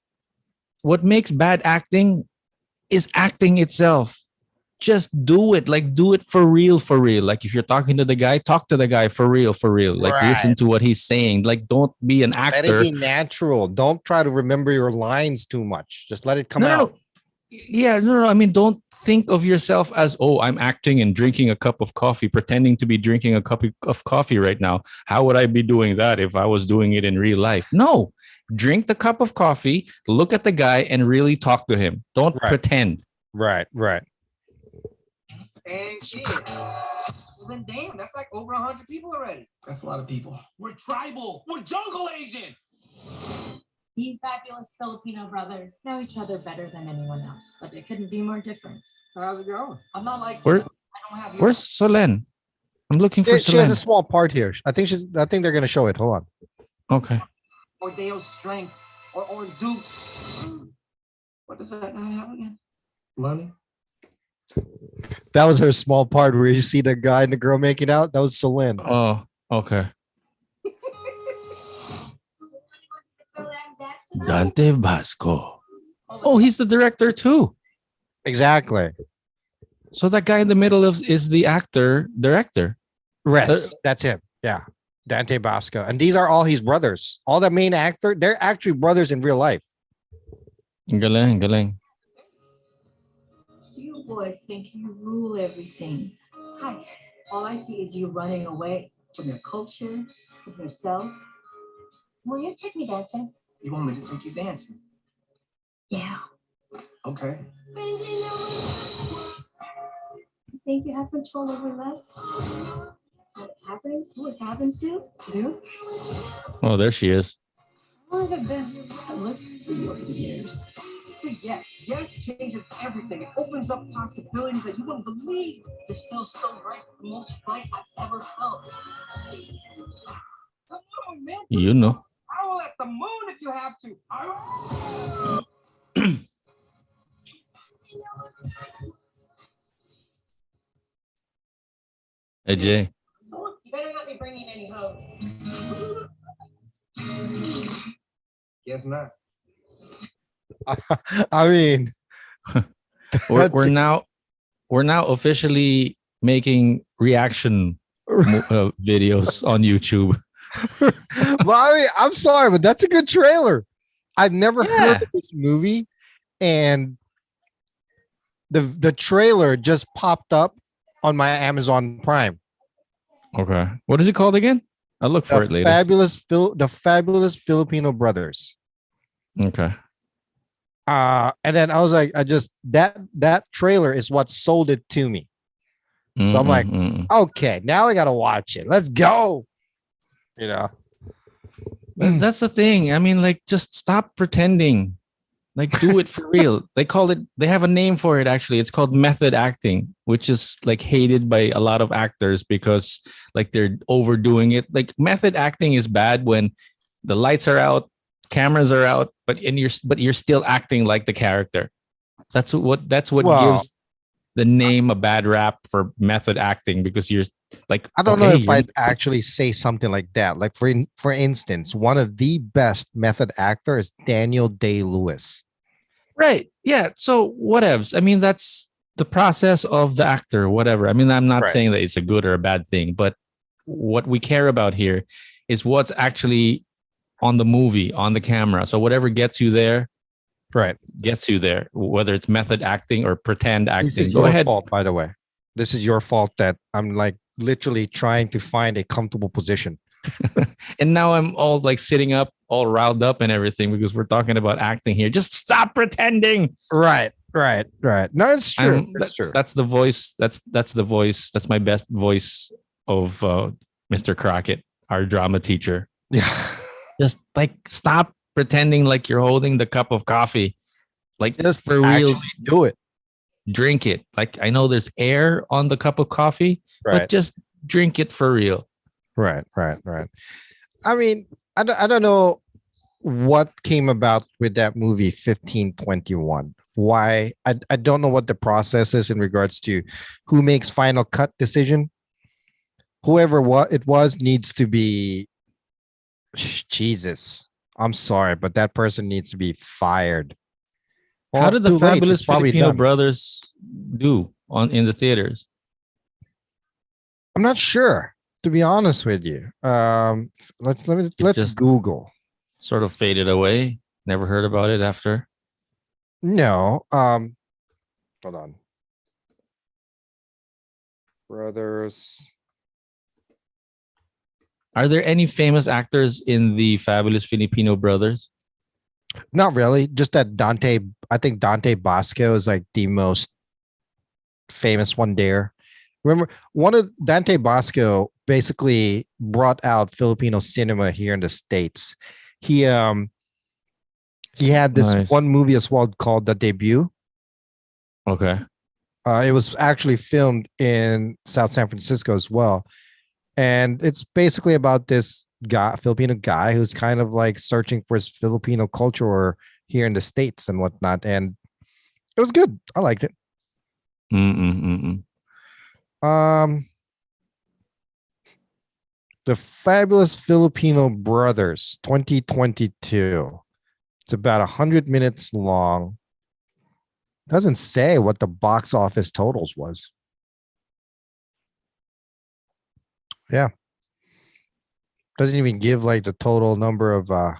what makes bad acting is acting itself. Just do it. Like, do it for real, for real. Like, if you're talking to the guy, talk to the guy for real, for real. Like, listen Right. to what he's saying. Like, don't be an Let it actor. be natural. Don't try to remember your lines too much. Just let it come No, out. no, no. Yeah, no. I mean, don't think of yourself as, oh, I'm acting and drinking a cup of coffee, pretending to be drinking a cup of coffee right now. How would I be doing that if I was doing it in real life? No, drink the cup of coffee, look at the guy, and really talk to him. Don't Right. pretend. Right. And shit. Well, then damn, that's like over 100 people already. That's a lot of people. We're tribal. We're jungle Asian. These fabulous Filipino brothers know each other better than anyone else, but they couldn't be more different. How's it going? I'm not like Where- I don't have your Where's Solen? I'm looking for She has Solen. a small part here. I think they're gonna show it. Hold on. Okay. or Deo's strength or Duke's. What does that have again? Money. That was her small part where you see the guy and the girl making out. That was Celine. Oh, okay. Dante Vasco. Oh, he's the director too. Exactly. So that guy in the middle is the actor, director. Rest. That's him. Yeah. Dante Bosco. And these are all his brothers. All the main actor, they're actually brothers in real life. Galing, galing. You boys think you rule everything. Hi, all I see is you running away from your culture, from yourself. Will you take me dancing? You want me to take you dancing? Yeah. Okay. You think you have control over love? What happens? Who it happens to? Do? Oh, there she is. How has it been? I looked for you over the years. Say yes. Yes changes everything. It opens up possibilities that you wouldn't believe. This feels so right, the most right I've ever felt. Come on, man. You know. Howl at the moon if you have to. Hey, Jay. So you better not be bringing any hoes. Guess not. I mean, We're now officially making reaction videos on YouTube. well, I mean, I'm sorry, but that's a good trailer. I've never heard of this movie, and the trailer just popped up on my Amazon Prime. Okay. What is it called again? I'll look for it later. The fabulous Filipino brothers. Okay. And then I was like, that trailer is what sold it to me. So I'm like, okay, now I gotta watch it. Let's go. You know. That's the thing. I mean, like, just stop pretending. Like, do it for real. They have a name for it, actually. It's called method acting, which is like hated by a lot of actors because like they're overdoing it. Like, method acting is bad when the lights are out, cameras are out, but you're still acting like the character. That's what gives the name a bad rap for method acting, because you're like, I don't know if I'd actually say something like that. Like for instance, one of the best method actors is Daniel Day-Lewis. Right. Yeah. So whatevs. I mean, that's the process of the actor, whatever. I mean, I'm not saying that it's a good or a bad thing, but what we care about here is what's actually on the movie, on the camera. So whatever gets you there, gets you there, whether it's method acting or pretend acting. This is your fault, by the way. This is your fault that I'm like literally trying to find a comfortable position. And now I'm all like sitting up, all riled up and everything because we're talking about acting here. Just stop pretending. Right. No, it's true. That's true. That's the voice. That's the voice. That's my best voice of Mr. Crockett, our drama teacher. Yeah. Just like stop pretending like you're holding the cup of coffee. Like, just for real, do it. Drink it. Like, I know there's air on the cup of coffee, but just drink it for real. Right. I mean, I don't know what came about with that movie 1521. why. I don't know what the process is in regards to who makes final cut decision. Whoever what it was needs to be Jesus. I'm sorry, but that person needs to be fired. How Well, did the too late. Fabulous It's probably Filipino done. Brothers do in the theaters? I'm not sure, to be honest with you. It Let's just Google. sort of faded away. Never heard about it after. No. Hold on. Brothers. Are there any famous actors in the Fabulous Filipino Brothers? Not really. Just that Dante. I think Dante Bosco is like the most famous one there. Remember, one of Dante Bosco basically brought out Filipino cinema here in the States. He had this Nice. one movie as well called The Debut. Okay. It was actually filmed in South San Francisco as well. And it's basically about this guy, Filipino guy, who's kind of like searching for his Filipino culture here in the States and whatnot. And it was good. I liked it. Mm-mm-mm-mm. The Fabulous Filipino Brothers 2022. It's about 100 minutes long. Doesn't say what the box office totals was. Yeah. Doesn't even give like the total number of the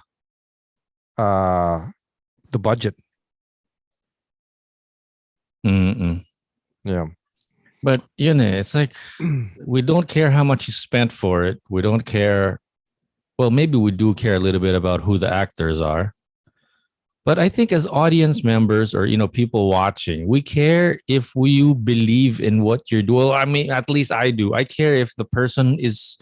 budget. Mm-mm. Yeah. But it's like we don't care how much you spent for it. We don't care. Well, maybe we do care a little bit about who the actors are. But I think as audience members or people watching, we care if you believe in what you're doing. Well, I mean, at least I do. I care if the person is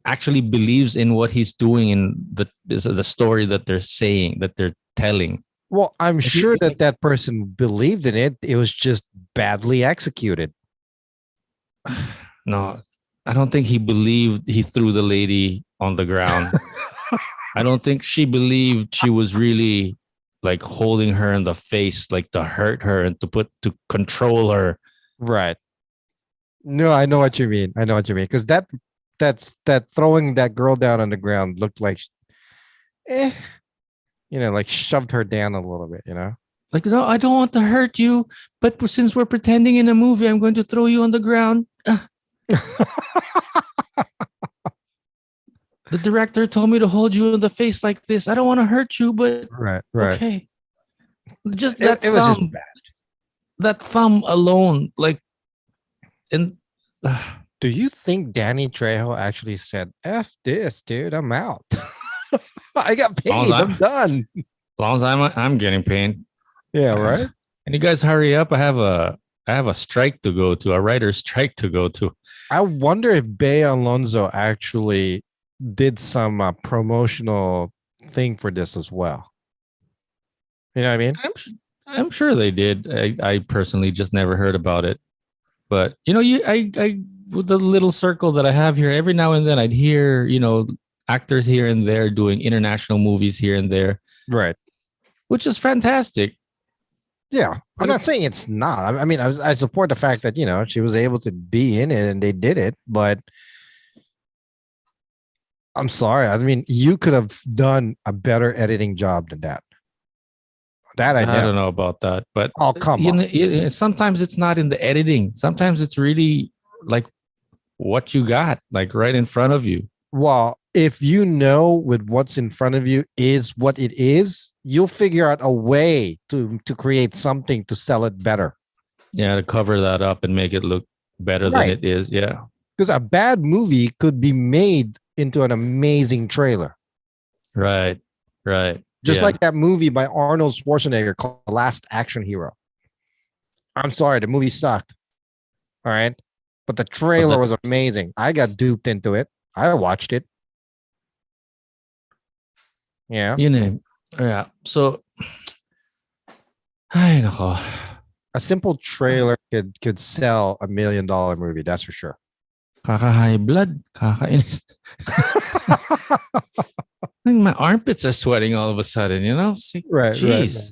actually believes in what he's doing in the story that they're saying, that they're telling. Well, I'm you sure think- that person believed in it. It was just badly executed. No, I don't think he believed he threw the lady on the ground. I don't think she believed she was really like holding her in the face, like to hurt her and to control her. Right. No, I know what you mean. I know what you mean. Because that's throwing that girl down on the ground looked like like shoved her down a little bit, Like, no, I don't want to hurt you, but since we're pretending in a movie, I'm going to throw you on the ground. The director told me to hold you in the face like this. I don't want to hurt you, but Right. okay. Just that It was just thumb, bad. that thumb alone, like, and Do you think Danny Trejo actually said, F this, dude, I'm out. I got paid. I'm done. as long as I'm getting paid. Yeah, right. And you guys hurry up. I have a strike to go to, a writer's strike to go to. I wonder if Bea Alonso actually did some promotional thing for this as well. You know what I mean? I'm sure they did. I personally just never heard about it. But I with the little circle that I have here, every now and then I'd hear actors here and there doing international movies here and there, Right. which is fantastic. Yeah. I'm not saying it's not. I mean, I support the fact that, she was able to be in it and they did it, but I'm sorry. I mean, you could have done a better editing job than that. That I don't know about that, but Oh, come on. sometimes it's not in the editing. Sometimes it's really like what you got, like right in front of you. Well, if you know with what's in front of you is what it is, you'll figure out a way to create something to sell it better. Yeah, to cover that up and make it look better than it is. Yeah. Because a bad movie could be made into an amazing trailer. Right. Just like that movie by Arnold Schwarzenegger called The Last Action Hero. I'm sorry, the movie sucked. All right. But the trailer was amazing. I got duped into it. I watched it. Yeah. Yeah. So, ay, nako. A simple trailer could sell $1 million movie. That's for sure. Kaka-high blood. Kakainis. My armpits are sweating all of a sudden, It's like, Right. jeez.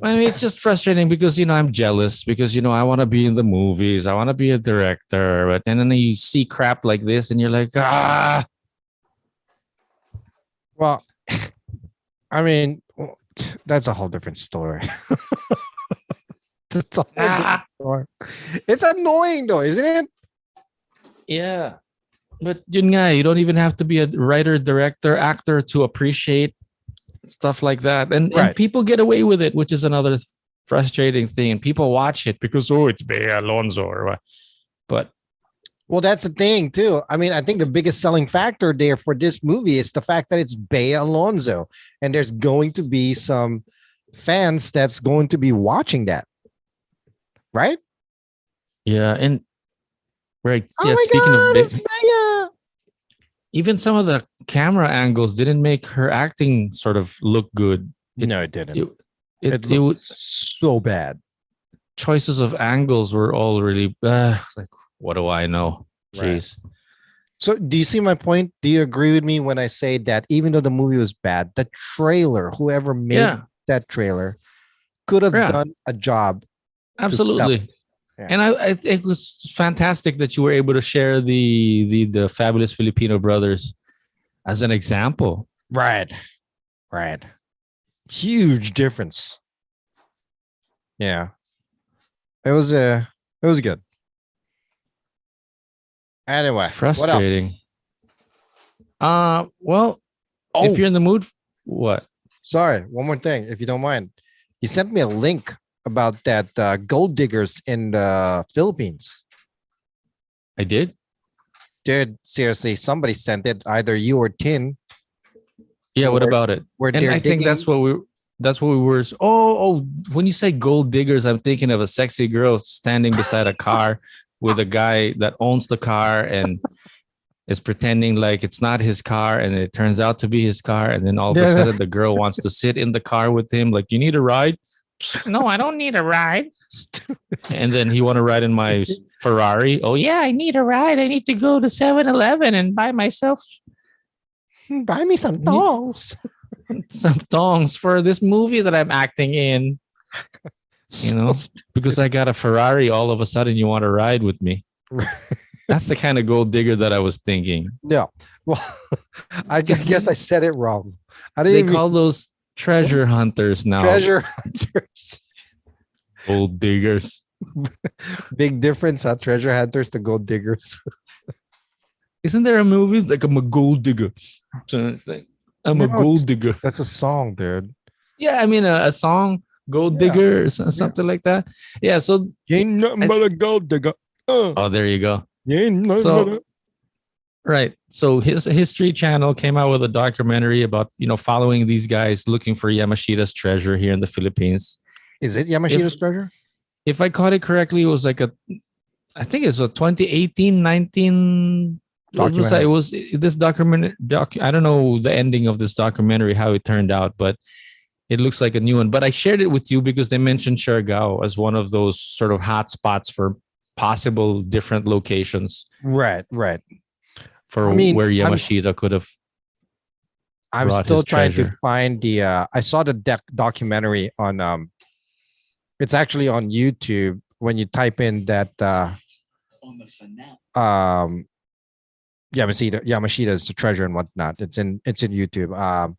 I mean, it's just frustrating because I'm jealous because I want to be in the movies, I want to be a director, but and then you see crap like this, and you're like, ah, Well, I mean, that's a whole different story. It's a whole different story. It's annoying though, isn't it? yeah. But yun nga, you don't even have to be a writer, director, actor to appreciate stuff like that, and Right. people get away with it, which is another frustrating thing. And people watch it because it's Bea Alonso or what, but. Well, that's the thing too. I mean, I think the biggest selling factor there for this movie is the fact that it's Bea Alonso, and there's going to be some fans that's going to be watching that, right? Yeah, and right. Oh Yeah, my speaking God, of it's Bea. even some of the camera angles didn't make her acting sort of look good. No, it didn't. It It looked was so bad. choices of angles were all really like, what do I know? Right. Jeez. So, do you see my point? Do you agree with me when I say that even though the movie was bad, the trailer, whoever made Yeah, that trailer, could have Yeah. done a job to sell absolutely. Yeah. And I think it was fantastic that you were able to share the fabulous Filipino brothers as an example. Right. Right. Huge difference. Yeah. It was good. Anyway, what else? Frustrating. Well, Oh, if you're in the mood, what? sorry. One more thing, if you don't mind. You sent me a link about that gold diggers in the Philippines. I did. Dude, seriously, somebody sent it, either you or Tin, Yeah. What Where- about it? where And they're I think that's digging. what we were. Oh, when you say gold diggers, I'm thinking of a sexy girl standing beside a car with a guy that owns the car and is pretending like it's not his car, and it turns out to be his car. And then all of a Yeah. sudden, the girl wants to sit in the car with him. Like, you need a ride? No, I don't need a ride. And then he want to ride in my Ferrari. Oh yeah, I need a ride. I need to go to 7-Eleven and buy myself Buy me some dolls. some thongs for this movie that I'm acting in. Because I got a Ferrari, all of a sudden you want to ride with me. That's the kind of gold digger that I was thinking. Yeah. Well, I guess I said it wrong. I didn't They even call those treasure hunters now. treasure hunters. Gold diggers. Big difference, huh? Treasure hunters to gold diggers. Isn't there a movie like I'm a gold digger? So it's like, I'm a No, gold digger. That's a song, dude. Yeah, I mean a song, Gold Yeah. Digger or something like that. Yeah, so You ain't nothing but a gold digger. oh, there you go. You ain't nothing So- but a... Right. So his History Channel came out with a documentary about following these guys looking for Yamashita's treasure here in the Philippines. Is it Yamashita's If- treasure? If I caught it correctly, it was like I think it's a 2018, 19. Documentary. It was this I don't know the ending of this documentary, how it turned out, but it looks like a new one. But I shared it with you because they mentioned Siargao as one of those sort of hot spots for possible different locations Right. for I mean, where I'm- Yamashita could have. I'm brought still his trying to treasure. find the I saw the documentary on it's actually on YouTube when you type in that On the finale. Yamashita's the treasure and whatnot. It's in YouTube.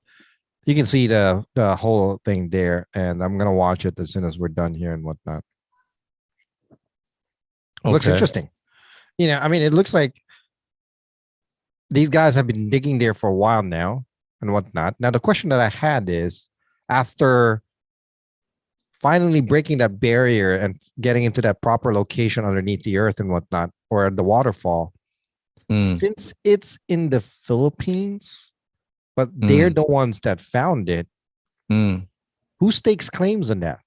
You can see the whole thing there, and I'm gonna watch it as soon as we're done here and whatnot. It looks Okay. interesting. I mean, it looks like these guys have been digging there for a while now and whatnot. Now, the question that I had is, after finally breaking that barrier and getting into that proper location underneath the earth and whatnot, or the waterfall, Mm. since it's in the Philippines, but they're the ones that found it, Mm. who stakes claims on that?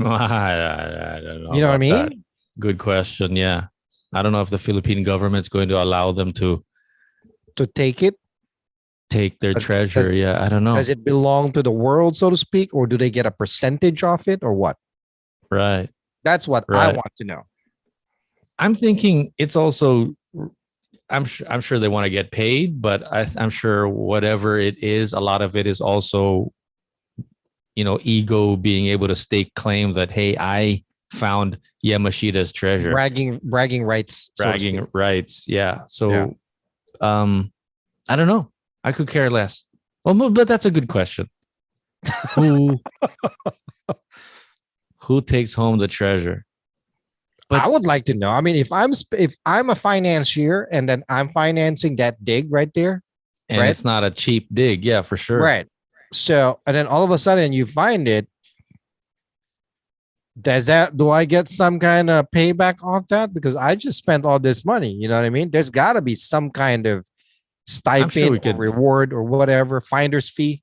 I don't know. You know what I about mean? that. Good question. Yeah. I don't know if the Philippine government's going to allow them to To take it, take their Does- treasure. Yeah. I don't know. does it belong to the world, so to speak, or do they get a percentage off it, or what? Right. That's what I Right. want to know. I'm thinking it's also. I'm sure they want to get paid, but I'm sure whatever it is, a lot of it is also ego being able to stake claim that, hey, I found Yamashita's treasure. Bragging rights. so to Bragging speak. rights. Yeah. So, Yeah. I don't know. I could care less. Well, but that's a good question. Who who takes home the treasure? But I would like to know. I mean, if I'm a financier and then I'm financing that dig right there, and right? it's not a cheap dig. Yeah, for sure. right? So, and then all of a sudden you find it. Do I get some kind of payback off that? Because I just spent all this money. You know what I mean? There's got to be some kind of I'm sure stipend we or could. reward or whatever, finder's fee.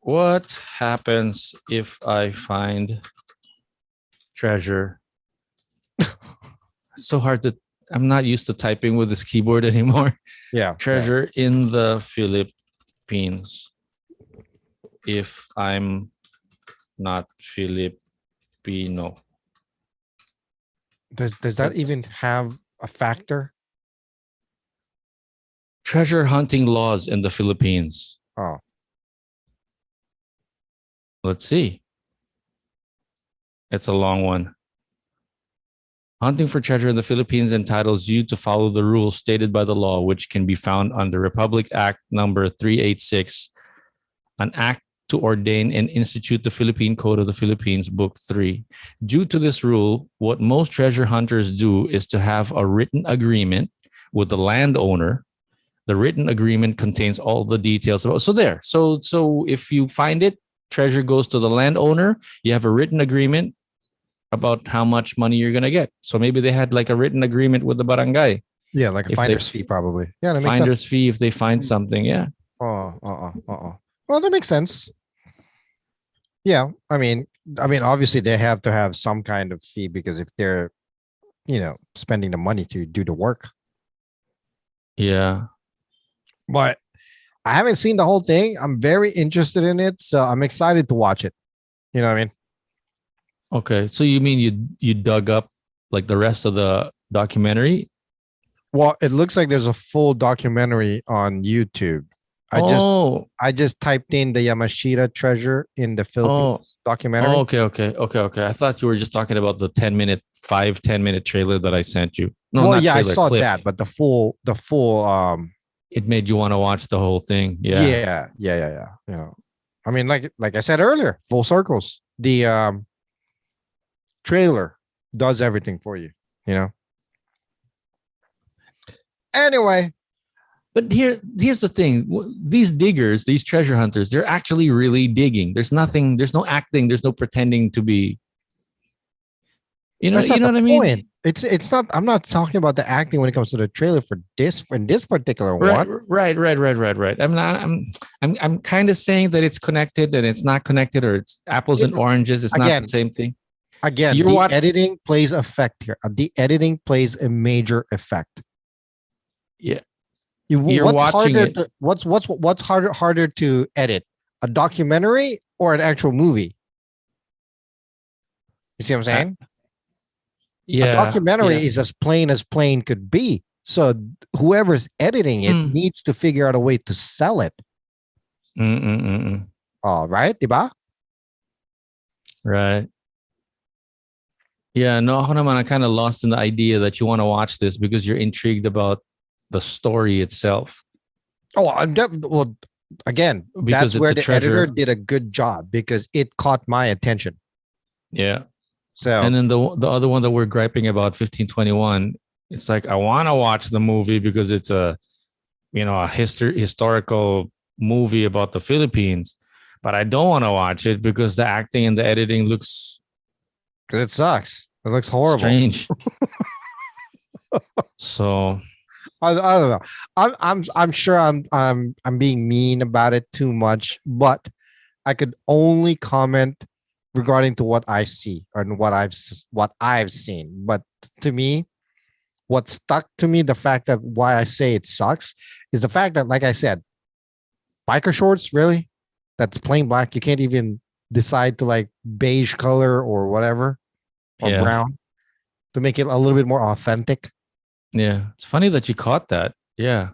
What happens if I find treasure? It's so hard to. I'm not used to typing with this keyboard anymore. Yeah. Treasure in the Philippines. If I'm not Filipino. Does that even have a factor? Treasure hunting laws in the Philippines. Oh, Let's see. It's a long one. Hunting for treasure in the Philippines entitles you to follow the rules stated by the law, which can be found under Republic Act number 386, an act to ordain and institute the Philippine Code of the Philippines, Book 3. Due to this rule, what most treasure hunters do is to have a written agreement with the landowner. The written agreement contains all the details about. So if you find it, treasure goes to the landowner. You have a written agreement about how much money you're gonna get. So maybe they had like a written agreement with the barangay. yeah, like a If they- finder's fee, probably. Yeah, that makes sense. Finder's fee if they find something. Yeah. Well, that makes sense. Yeah, I mean, obviously they have to have some kind of fee because if they're, spending the money to do the work. Yeah. But I haven't seen the whole thing. I'm very interested in it, so I'm excited to watch it. You know what I mean? Okay. So you mean you dug up like the rest of the documentary? Well, it looks like there's a full documentary on YouTube. I just typed in the Yamashita treasure in the Philippines documentary. Okay. I thought you were just talking about the 10-minute trailer that I sent you. No, well, not yeah, trailer, I saw clip. that, but the full It made you want to watch the whole thing. Yeah. yeah. I mean, like I said earlier, full circles. The trailer does everything for you, Anyway, But here's the thing. These diggers, these treasure hunters, they're actually really digging. There's no acting, there's no pretending to be. that's not what the I mean? point. It's not. I'm not talking about the acting when it comes to the trailer for this particular Right, one. right. I'm kind of saying that it's connected and it's not connected, or it's apples and oranges. It's not Again, the same thing. Again, editing plays effect here. The editing plays a major effect. Yeah. What's watching harder? it. What's harder to edit? A documentary or an actual movie? You see what I'm saying? Yeah. A documentary is as plain could be. So whoever's editing it needs to figure out a way to sell it. All right, diba? Right. Yeah, no, ako naman, I'm kind of lost in the idea that you want to watch this because you're intrigued about the story itself. Oh, well, again, Because that's where it's a the editor treasure. did a good job because it caught my attention. Yeah. So, And then the other one that we're griping about, 1521, it's like I want to watch the movie because it's a historical movie about the Philippines, but I don't want to watch it because the acting and the editing looks because it sucks. It looks horrible. strange. So I don't know. I'm sure I'm being mean about it too much, but I could only comment regarding to what I see and what I've seen. But to me, what stuck to me, the fact that why I say it sucks is the fact that, like I said, biker shorts, really? That's plain black. You can't even decide to like beige color or whatever or brown to make it a little bit more authentic. yeah, it's funny that you caught that. Yeah.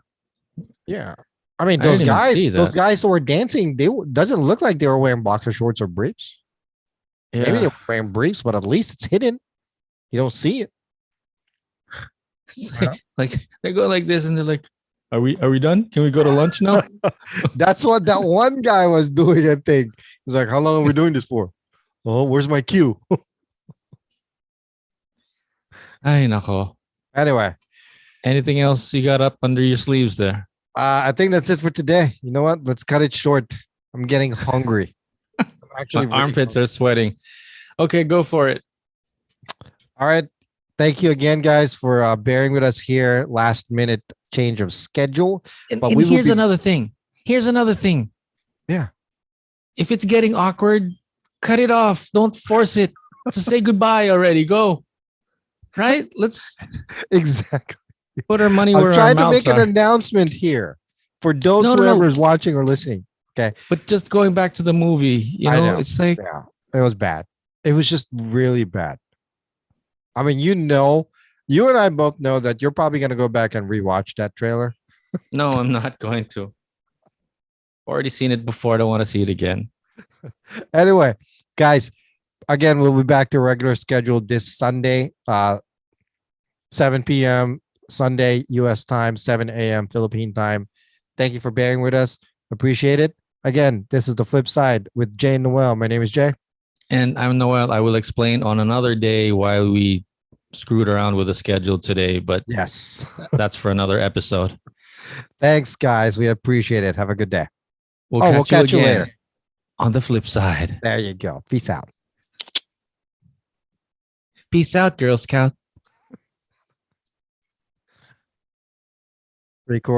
Yeah. I mean, I didn't even see those that. guys who were dancing, doesn't look like they were wearing boxer shorts or briefs. Maybe they Yeah. were wearing briefs, but at least it's hidden. You don't see it. It's You know? like they go like this and they're like, are we done? Can we go to lunch now? That's what that one guy was doing. I think he's like, "How long are we doing this for? Oh, where's my cue?" Ay, nako. Anyway, Anything else you got up under your sleeves there? I think that's it for today. You know what? Let's cut it short. I'm getting hungry. I'm actually My armpits are sweating. Okay, go for it. All right. Thank you again, guys, for bearing with us here. Last minute change of schedule. And, But and we will here's be- another thing. Here's another thing. Yeah. If it's getting awkward, cut it off. Don't force it. Just say goodbye already. Go. Right? Let's Exactly. put our money I'm where our trying to mouths make an are. announcement here for those No. whoever's watching or listening. But just going back to the movie, I know. it's like, Yeah, it was bad. It was just really bad. I mean, you and I both know that you're probably going to go back and rewatch that trailer. no, I'm not going to. Already seen it before. I don't want to see it again. Anyway, guys, again, we'll be back to regular schedule this Sunday, 7 p.m. Sunday, US time, 7 a.m. Philippine time. Thank you for bearing with us. Appreciate it. Again, this is The Flip Side with Jay and Noel. My name is Jay. And I'm Noel. I will explain on another day why we screwed around with the schedule today, but Yes. that's for another episode. Thanks, guys. We appreciate it. Have a good day. We'll catch you you again later. on the flip side. There you go. Peace out. Peace out, Girl Scout. Record.